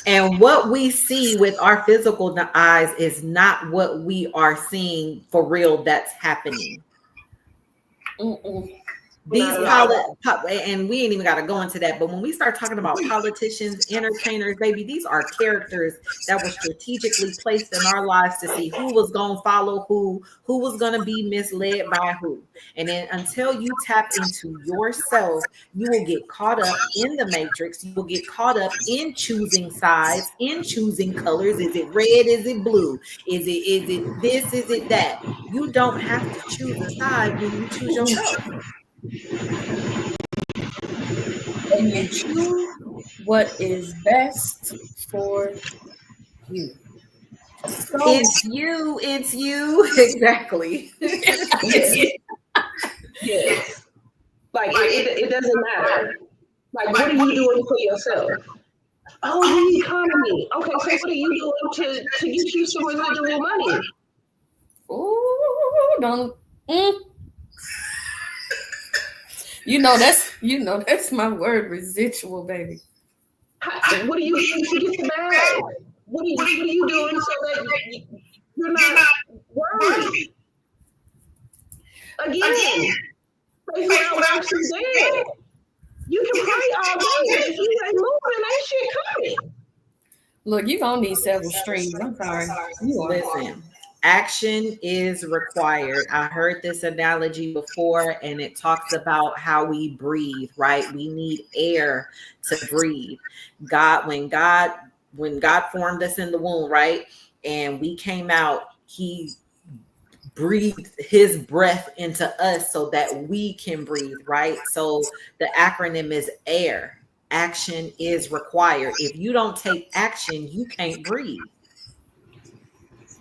And what we see with our physical eyes is not what we are seeing for real that's happening. These and we ain't even got to go into that, but when we start talking about politicians, entertainers, baby, these are characters that were strategically placed in our lives to see who was going to follow who was going to be misled by who. And then until you tap into yourself, you will get caught up in the matrix. You will get caught up in choosing sides, in choosing colors. Is it red? Is it blue? Is it this? Is it that? You don't have to choose a side when you choose yourself. And you choose what is best for you. So It's you. Exactly. Yes. Like it doesn't matter. Like, what are you doing for yourself? Oh, the economy. Okay, so what are you doing to get you some residual money? oh, don't. That's my word, residual, baby. What are you doing to get the bag? What are you doing so that you're not worried? Again, faith without works is dead. You can pray all day, but if you ain't moving, ain't shit coming. Look, you gonna need several streams. I'm sorry. Listen, action is required. I heard this analogy before, and it talks about how we breathe, right? We need air to breathe. When God formed us in the womb, right? And we came out, he breathed his breath into us so that we can breathe, right? So the acronym is AIR. Action is required. If you don't take action, you can't breathe.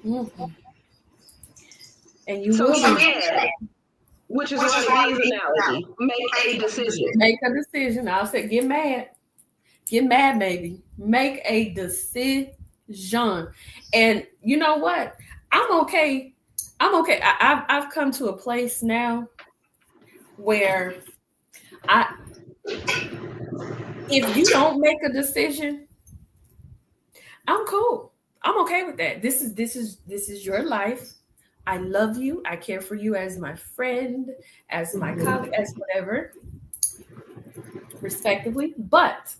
Mhm. And you So will be scared, which is one of these analogy. Make a decision. make a decision. I'll say get mad. Get mad, baby. Make a decision. And you know what? I'm okay. I'm okay. I've come to a place now where I if you don't make a decision, I'm cool. I'm okay with that. This is your life. I love you. I care for you as my friend, as my colleague, as whatever, respectively. But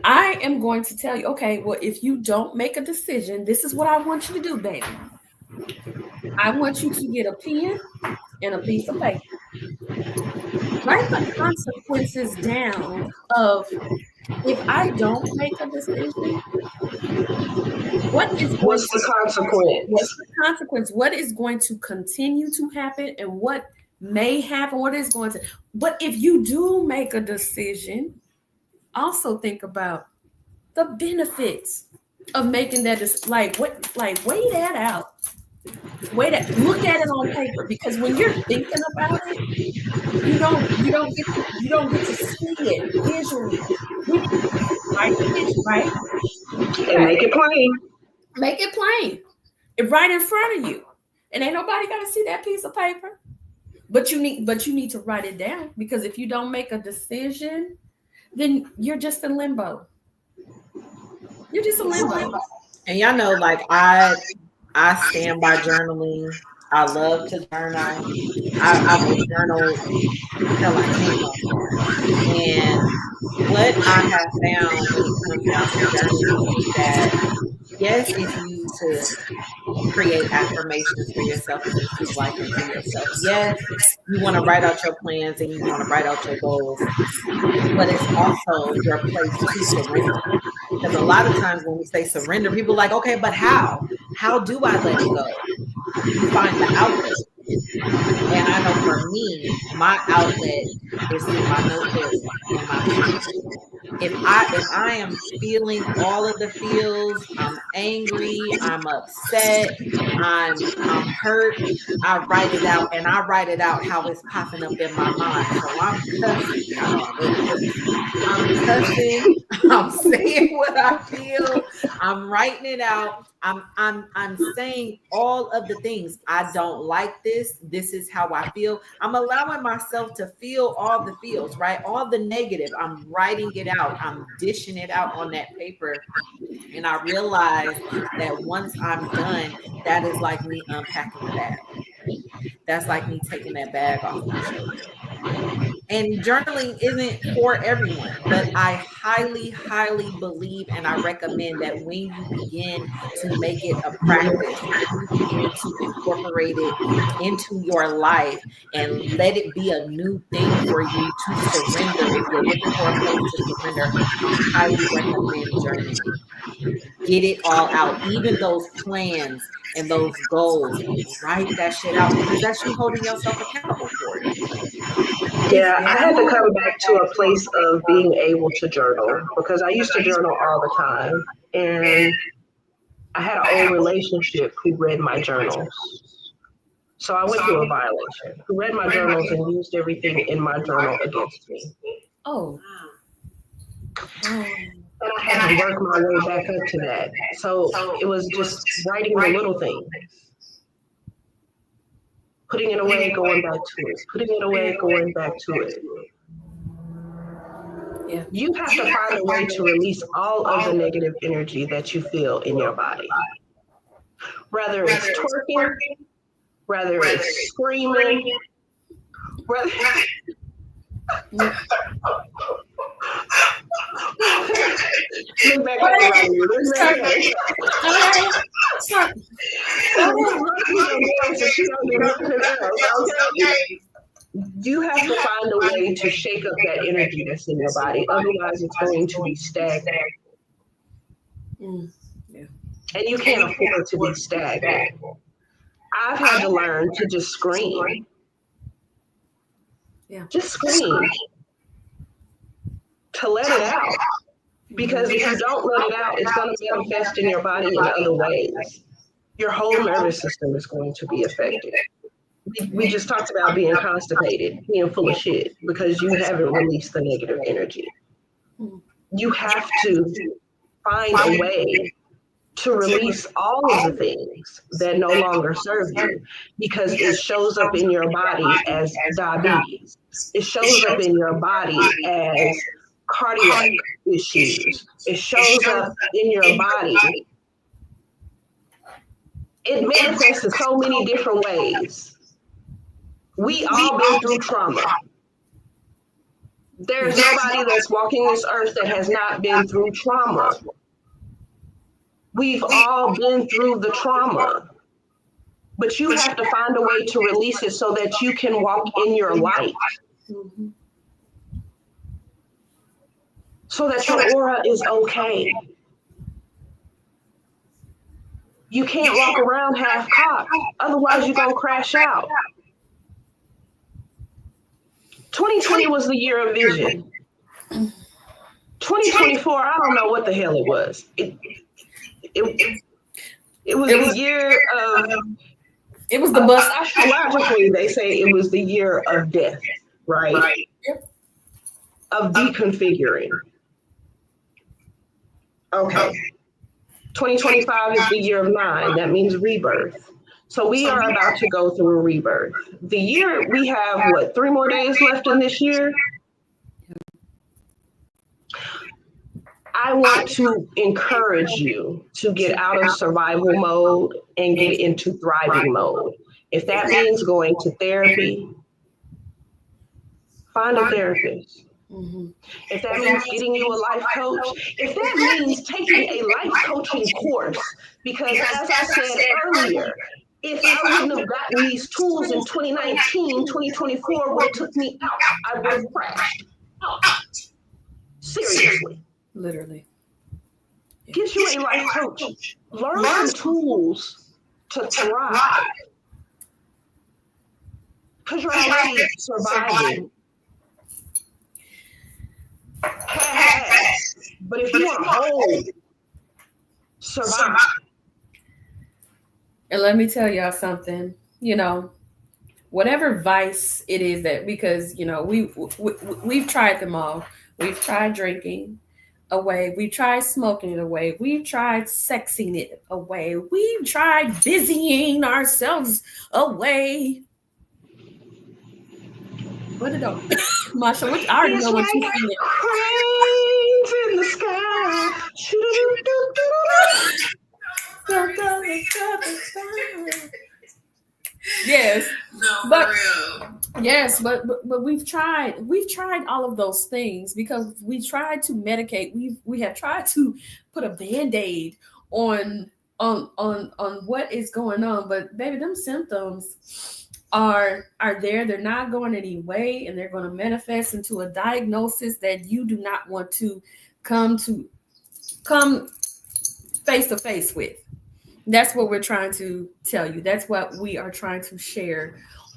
I am going to tell you, okay, well, if you don't make a decision, this is what I want you to do, baby. I want you to get a pen and a piece of paper. Write the consequences down of if I don't make a decision, what is going What's to the what's consequence? the consequence? What is going to continue to happen and what may happen? What is going to but if you do make a decision, also think about the benefits of making that like weigh that out. Look at it on paper because when you're thinking about it, you don't get to see it visually. We need to write the vision, right? And Okay. make it plain. Make it plain. It right in front of you. And ain't nobody gotta see that piece of paper. But you need to write it down because if you don't make a decision, then you're just in limbo. You're just in limbo. And y'all know, like I stand by journaling. I love to journal. I will journal till I can't no more. And what I have found when it comes down to journaling is that yes, it's used to create affirmations for yourself and to speak life into yourself. Yes, you want to write out your plans and you want to write out your goals, but it's also your place to surrender. Because a lot of times when we say surrender, people are like, okay, but how? How do I let it go? You find the outlet. And I know for me, my outlet is through my notebook and my pen. If I am feeling all of the feels, I'm angry, I'm upset, I'm hurt, I write it out and I write it out how it's popping up in my mind. So I'm cussing. Y'all know I love to cuss. I'm cussing, I'm saying what I feel, I'm writing it out. I'm saying all of the things. I don't like this. This is how I feel. I'm allowing myself to feel all the feels, right? All the negative. I'm writing it out. I'm dishing it out on that paper. And I realize that once I'm done, that is like me unpacking a bag. That's like me taking that bag off my shoulder. And journaling isn't for everyone, but I highly, highly believe and I recommend that when you begin to make it a practice, when you begin to incorporate it into your life and let it be a new thing for you to surrender, if you're looking for a place to surrender, I highly recommend journaling. Get it all out, even those plans and those goals. Write that shit out because that's you holding yourself accountable for it. It's Yeah, I had to come back to a place of being able to journal because I used to journal all the time. And I had an old relationship who read my journals. So I went through a violation, who read my journals and used everything in my journal against me. Oh. And I had to work my way back up to that. So it was just writing the little things. Putting it away, going back to it. Putting it away, going back to it. Yeah. You have to find a way to release all of the negative energy that you feel in your body. Whether it's twerking, whether it's screaming, whether look back at it right here. Look back at it. Okay? You have to find a way to shake up that energy that's in your body. Otherwise, it's going to be stagnant. Yeah. And you can't afford to be stagnant. I've had to learn to just scream. Yeah. Just scream. To let it out. Because if you don't let it out, it's going to manifest in your body in other ways. Your whole nervous system is going to be affected. We just talked about being constipated, being full of shit, because you haven't released the negative energy. You have to find a way to release all of the things that no longer serve you, because it shows up in your body as diabetes. It shows up in your body as cardiac issues. It shows up in your body. It manifests in so many different ways. We all been through trauma. There's nobody that's walking this earth that has not been through trauma. We've all been through the trauma. But you have to find a way to release it so that you can walk in your light. So that your aura is okay. You can't walk around half cocked, otherwise you're going to crash out. 2020 was the year of vision. 2024, I don't know what the hell it was. It was the year of... It was the bus. Astrologically, they say it was the year of death, right? Of deconfiguring. Okay. 2025 is the year of 9. That means rebirth. So we are about to go through a rebirth. The year, we have, 3 more days left in this year? I want to encourage you to get out of survival mode and get into thriving mode. If that means going to therapy, find a therapist. If that means getting you a life coach, if that means taking a life coaching course, because as I said earlier, if I wouldn't have gotten these tools in 2019, 2024 would have took me out. I would have crashed out. Seriously. Literally. Get you a life coach. Learn some tools to thrive. Because you're already surviving. But if you want to hold, survive. And let me tell y'all something, whatever vice it is that, because, we've tried them all. We've tried drinking away. We've tried smoking it away. We've tried sexing it away. We've tried busying ourselves away. What did Masha, I already know what you're saying. Cranes in the sky. Yes. No, but for real. Yes, but we've tried all of those things, because we tried to medicate. We have tried to put a Band-Aid on what is going on, but baby, them symptoms are there. They're not going any way, and they're going to manifest into a diagnosis that you do not want to come face to face with. That's what we're trying to tell you. That's what we are trying to share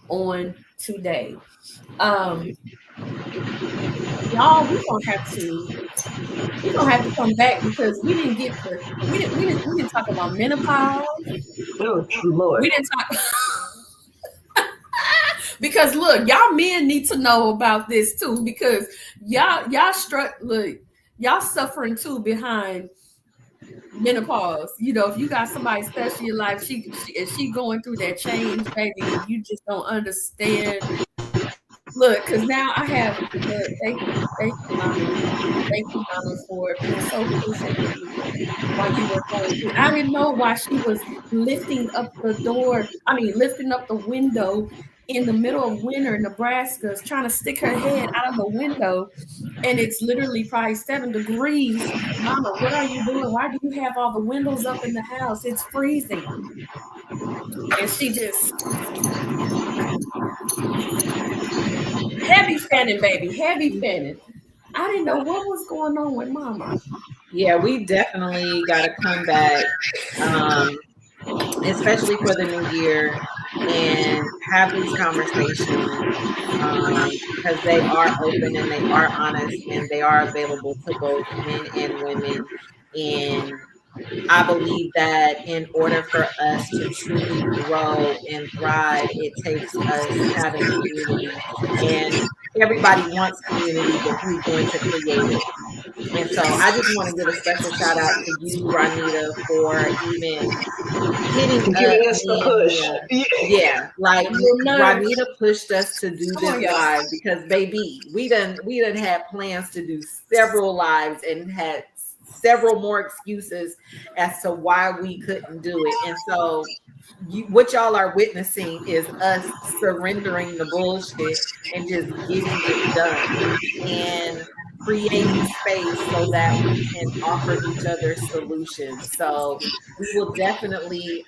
on today. Y'all, we're gonna have to come back, because we didn't talk about menopause. Oh, Lord. We didn't talk because look, y'all men need to know about this too, because y'all suffering too behind menopause. If you got somebody special in your life, she going through that change, baby, and you just don't understand. Look, because now I have, thank you, Mama. Thank you, Mama, for being so patient with me while you were going through. I didn't know why she was lifting up the window in the middle of winter in Nebraska, trying to stick her head out of the window, and it's literally probably 7 degrees. Mama, what are you doing? Why do you have all the windows up in the house? It's freezing. And she just heavy fanning, baby, heavy fanning. I didn't know what was going on with Mama. Yeah, we definitely got to come back especially for the new year, and have these conversations because they are open and they are honest and they are available to both men and women. And I believe that in order for us to truly grow and thrive, it takes us having community. And everybody wants community, but who's going to create it? And so I just want to give a special shout out to you, Ranita, for even hitting up Giving us the me and push. Mia. Yeah, like Nudge. Ranita pushed us to do Come this on, y'all. live because baby, we done had plans to do several lives and had several more excuses as to why we couldn't do it. And so what y'all are witnessing is us surrendering the bullshit and just getting it done and creating space so that we can offer each other solutions. So we will definitely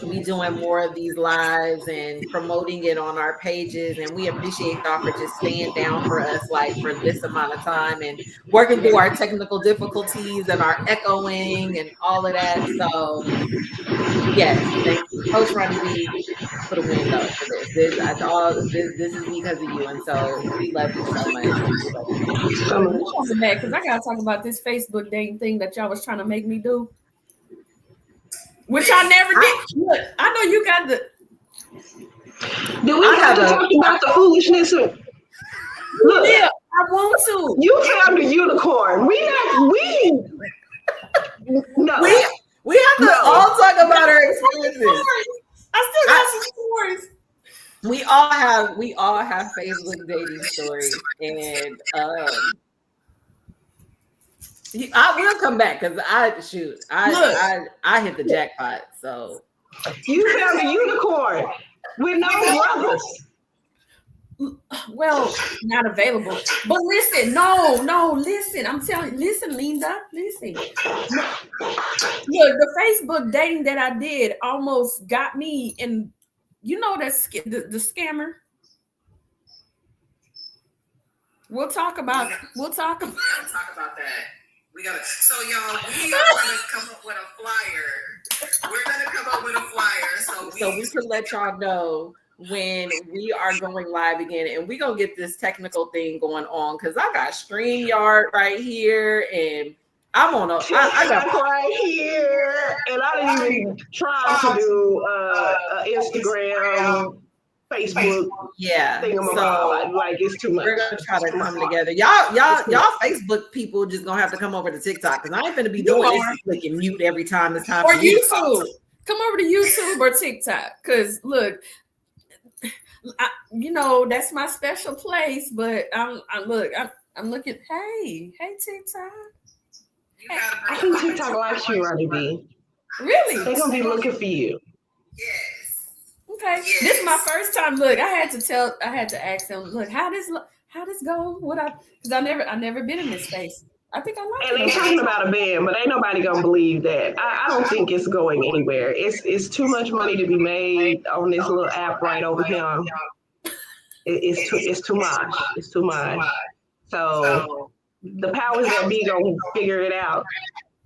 be doing more of these lives and promoting it on our pages. And we appreciate y'all for just staying down for us, like for this amount of time and working through our technical difficulties and our echoing and all of that. So yes, thank you, Coach Ronnie B, for the win though for this. This is because of you, and so we love you so much. We love you. So much. I'm coming back because I gotta talk about this Facebook dating thing that y'all was trying to make me do, which I never did. Look, I know you got the. Do we have to talk about the foolishness of? Look, Yeah, I want to. you found a unicorn. We no. We have to all talk about our experiences. I still got some stories. We all have Facebook dating stories, and I will come back because I hit the jackpot. So You found a unicorn with no brothers. Well, not available. But listen, listen. I'm telling you, listen, Linda, listen. Look, the Facebook dating that I did almost got me in, you know, the scammer. We'll talk about that. We gotta. So y'all, we are gonna come up with a flyer. We're gonna come up with a flyer so we can let y'all know when we are going live again, and we're gonna get this technical thing going on because I got StreamYard right here, and I'm on I got right here, and I didn't even try to do Instagram, Facebook. Yeah, so like it's too much. We're gonna try to come together. Y'all Facebook people just gonna have to come over to TikTok because I ain't gonna be doing this click and mute every time it's time or for YouTube. Come over to YouTube or TikTok because look. That's my special place, but I'm looking. Hey, TikTok. I think TikTok likes you, Ronnie B. Really? They're gonna be looking for you. Yes. Okay. Yes. This is my first time. Look, I had to ask them. Look, how this go? Because I never been in this space. I think I like it. And they talking about a ban, but ain't nobody gonna believe that. I don't think it's going anywhere. It's too much money to be made on this little app right over here. It's too much. It's too much. So the powers that be gonna figure it out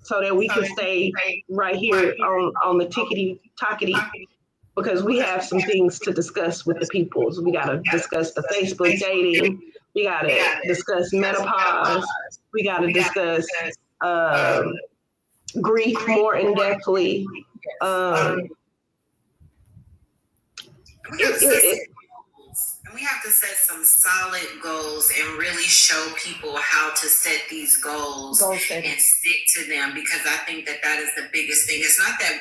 so that we can stay right here on the tickety-tockety, because we have some things to discuss with the peoples. We gotta discuss the Facebook dating. We gotta discuss menopause. We got to discuss grief more in depthly. We have to set some solid goals and really show people how to set these goals and stick to them, because I think that is the biggest thing. It's not that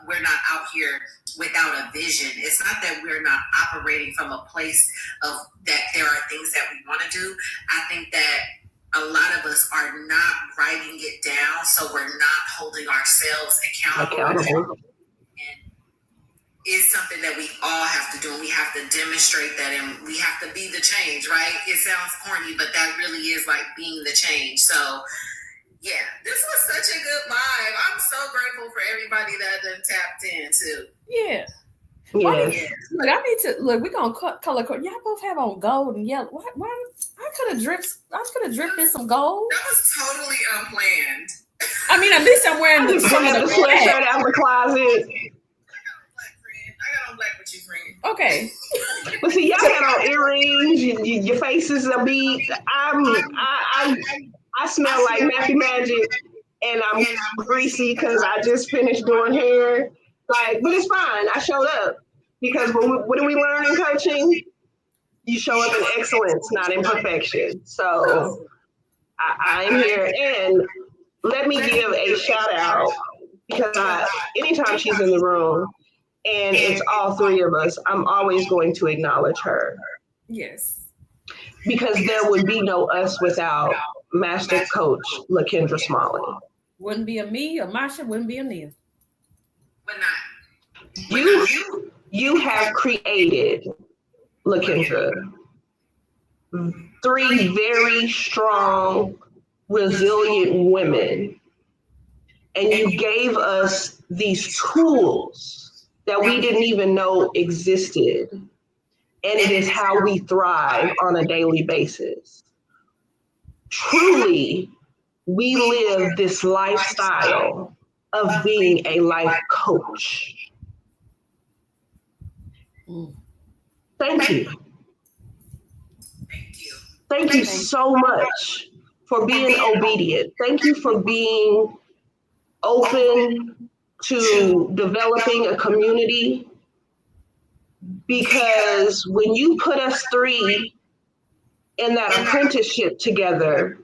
we're not out here without a vision. It's not that we're not operating from a place of that there are things that we want to do. I think that a lot of us are not writing it down, so we're not holding ourselves accountable. And it's something that we all have to do, and we have to demonstrate that, and we have to be the change, right? It sounds corny, but that really is like being the change. So, yeah, this was such a good live. I'm so grateful for everybody that done tapped in, too. Yeah. Yes. Look, I need to look. We're gonna color code. Y'all both have on gold and yellow. Why? I could have drifted some gold. That was totally unplanned. I I mean, at least I'm wearing I just some of grabbed the the black. sweatshirt out the closet. I got on black with you, friend. Okay. But see, y'all got on earrings. Your face is a beat. I smell like Nappy Magic, and I'm greasy because I just finished doing hair. Like, but it's fine. I showed up because what do we learn in coaching? You show up in excellence, not in perfection. So I'm here, and let me give a shout out because anytime she's in the room and it's all three of us, I'm always going to acknowledge her. Yes. Because there would be no us without Master Coach LaKendra Smalley. Wouldn't be a me, a Masha, wouldn't be a Nia. But not. You have created, LaKendra, three very strong, resilient women. And you gave us these tools that we didn't even know existed. And it is how we thrive on a daily basis. Truly, we live this lifestyle of being a life coach. Thank you. Thank you. Thank you so much for being obedient. Thank you for being open to developing a community, because when you put us three in that apprenticeship together,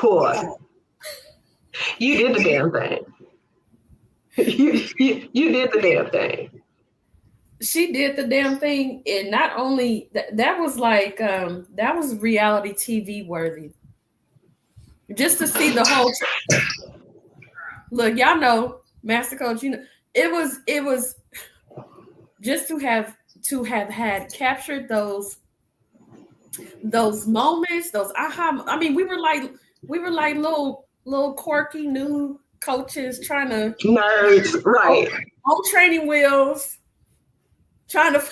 boy, you did the damn thing. You did the damn thing. She did the damn thing, and not only that was like that was reality TV worthy. Just to see the whole look, y'all know, Master Coach, you know, it was just to have had captured those moments, those aha. I mean, we were like little quirky new coaches trying to nerds, right? On training wheels, trying to.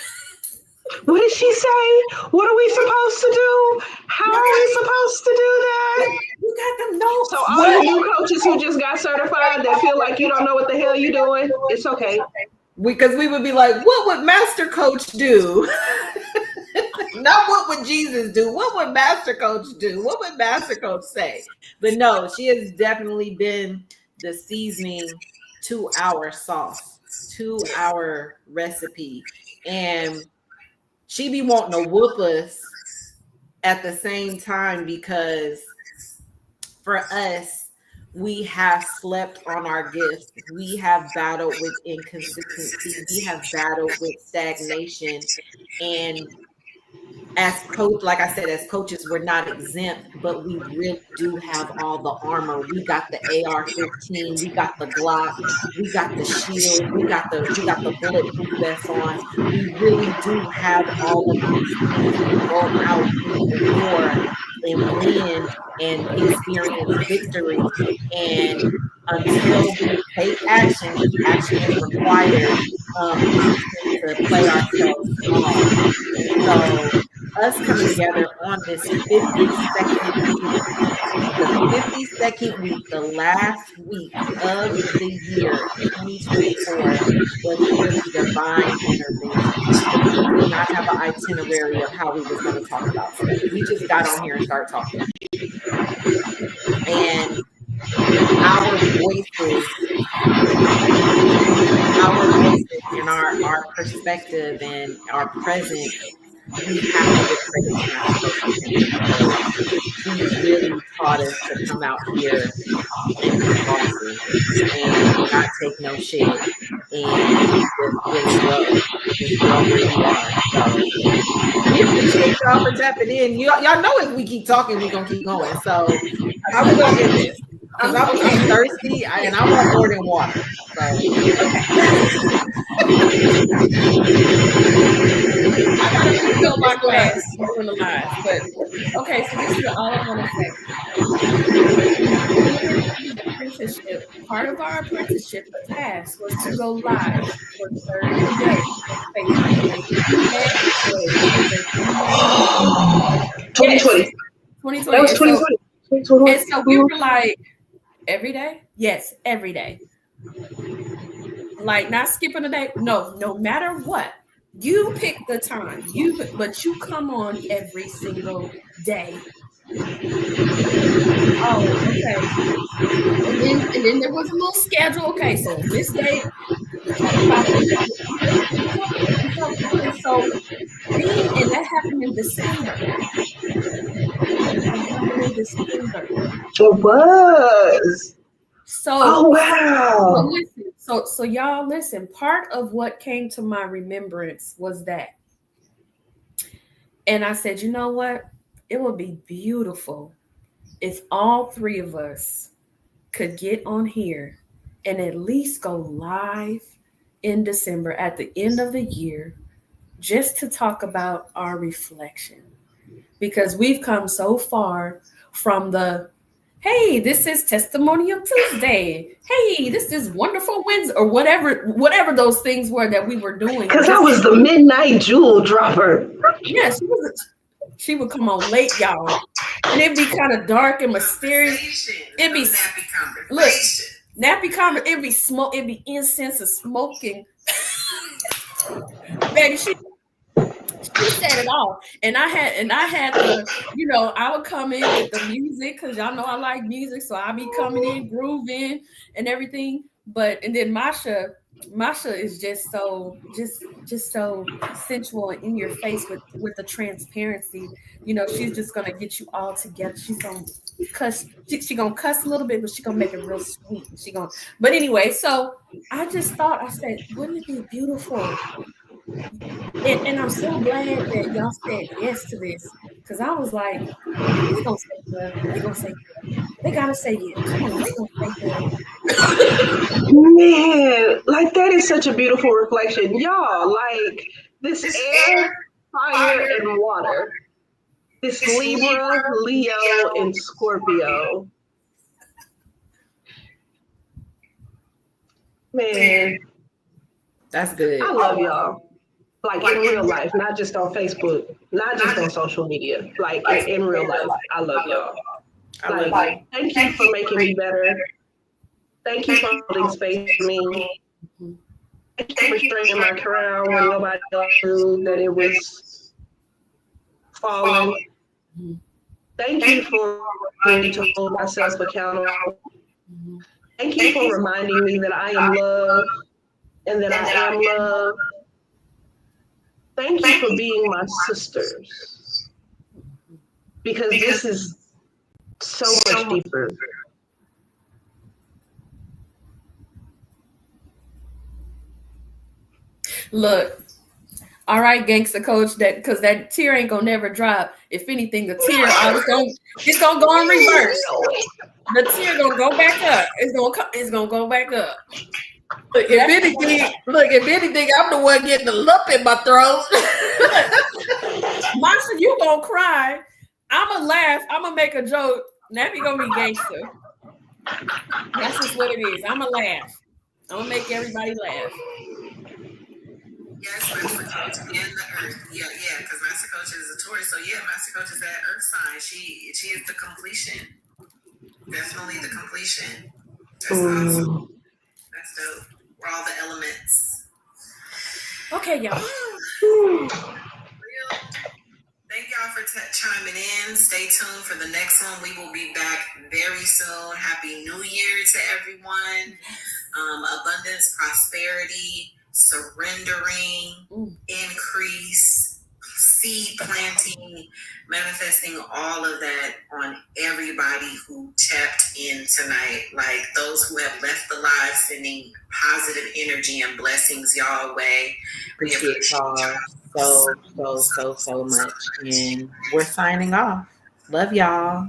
What did she say? What are we supposed to do? How are we supposed to do that? You got them notes. So all you new coaches who just got certified that feel like you don't know what the hell you're doing, it's okay. Because we would be like, what would Master Coach do? Not what would Jesus do? What would Master Coach do? What would Master Coach say? But no, she has definitely been the seasoning to our sauce, to our recipe. And she be wanting to whoop us at the same time, because for us, we have slept on our gifts. We have battled with inconsistency. We have battled with stagnation. And as coach, like I said, as coaches, we're not exempt, but we really do have all the armor. We got the AR-15, we got the Glock, we got the shield, we got the bulletproof vest on. We really do have all of these things to go out into the war and win and experience victory. And until we take action, because action is required, we tend to play ourselves small. So us coming together on this 52nd week, the 52nd week, the last week of the year 2024, was really divine intervention. We did not have an itinerary of how we was going to talk about stuff. We just got on here and started talking. And our voices and our perspective and our presence, we have to give credit to Master Coach LaKendra, because she really taught us to come out here and be bosses and not take no shit and just really grow where you are. So we appreciate y'all for tapping in. Y'all know if we keep talking, we're gonna keep going. So how we gonna end this? Because I'm thirsty and I want more than water. So I gotta refill my glass during the live, but okay. So this is all I want to say. Part of our apprenticeship task was to go live for 30 days on Facebook. 2020. Yes, 2020. That was 2020. And so we were like, every day? Yes, every day. Like not skipping a day. No matter what. You pick the time. But you come on every single day. Oh, okay. And then there was a little schedule. Okay, so on this date, we talk about this. We talk about this. So and that happened in December. That happened in December. It was. So, Oh wow. listen, so y'all listen. Part of what came to my remembrance was that, and I said, you know what? It would be beautiful if all three of us could get on here and at least go live in December at the end of the year, just to talk about our reflection, because we've come so far from the hey, this is Testimonial Tuesday. Hey, this is Wonderful Wednesday, or whatever those things were that we were doing. Because I was the midnight jewel dropper. Yeah, she would come on late, y'all, and it'd be kind of dark and mysterious. It'd be nappy conversation. It'd be smoke. It'd be incense and smoking. Baby, she said it all, and I had the, I would come in with the music because y'all know I like music, so I'd be coming in grooving and everything. And then Masha is just so sensual and in your face with the transparency. She's just gonna get you all together. She's gonna cuss. She gonna cuss a little bit, but she's gonna make it real sweet. But anyway, so I just thought, I said, wouldn't it be beautiful? And I'm so glad that y'all said yes to this, because I was like, they're gonna say yeah. They're gonna say yeah. They gotta say yeah. Come on, they're gonna say yeah. Man, like that is such a beautiful reflection. Y'all, like this air, fire, and water. This Libra, Leo, and Scorpio. Man, that's good. I love y'all. Like in real life, not just on Facebook, not just on social media. Like in real life, I love y'all. Like, thank you for making me better. Thank you for holding space for me. Thank you for straightening my crown when nobody else knew that it was falling. Thank you for reminding me to hold myself accountable. Thank you for reminding me that I am loved and that I am loved. Thank you for being my sisters, because this is so much deeper. Look, all right, gangster coach, because that tear ain't gonna never drop. If anything, the tear it's gonna go in reverse. The tear gonna go back up. It's gonna go back up. If anything, I'm the one getting the lump in my throat. Masha, you gonna cry. I'ma laugh. I'ma make a joke. Nappy gonna be gangster. That's just what it is. I'ma laugh. I'm gonna make everybody laugh. Yes, Master Coach and the Earth. Yeah, because Master Coach is a Taurus. So yeah, Master Coach is that Earth sign. She is the completion. Definitely the completion. That's awesome. That's dope. We're all the elements. Okay, y'all. Thank y'all for chiming in. Stay tuned for the next one. We will be back very soon. Happy New Year to everyone. Abundance, prosperity, surrendering, increase, seed planting, manifesting all of that on everybody who tapped in tonight. Like those who have left the live, sending positive energy and blessings y'all way. We appreciate y'all so much. And we're signing off. Love y'all.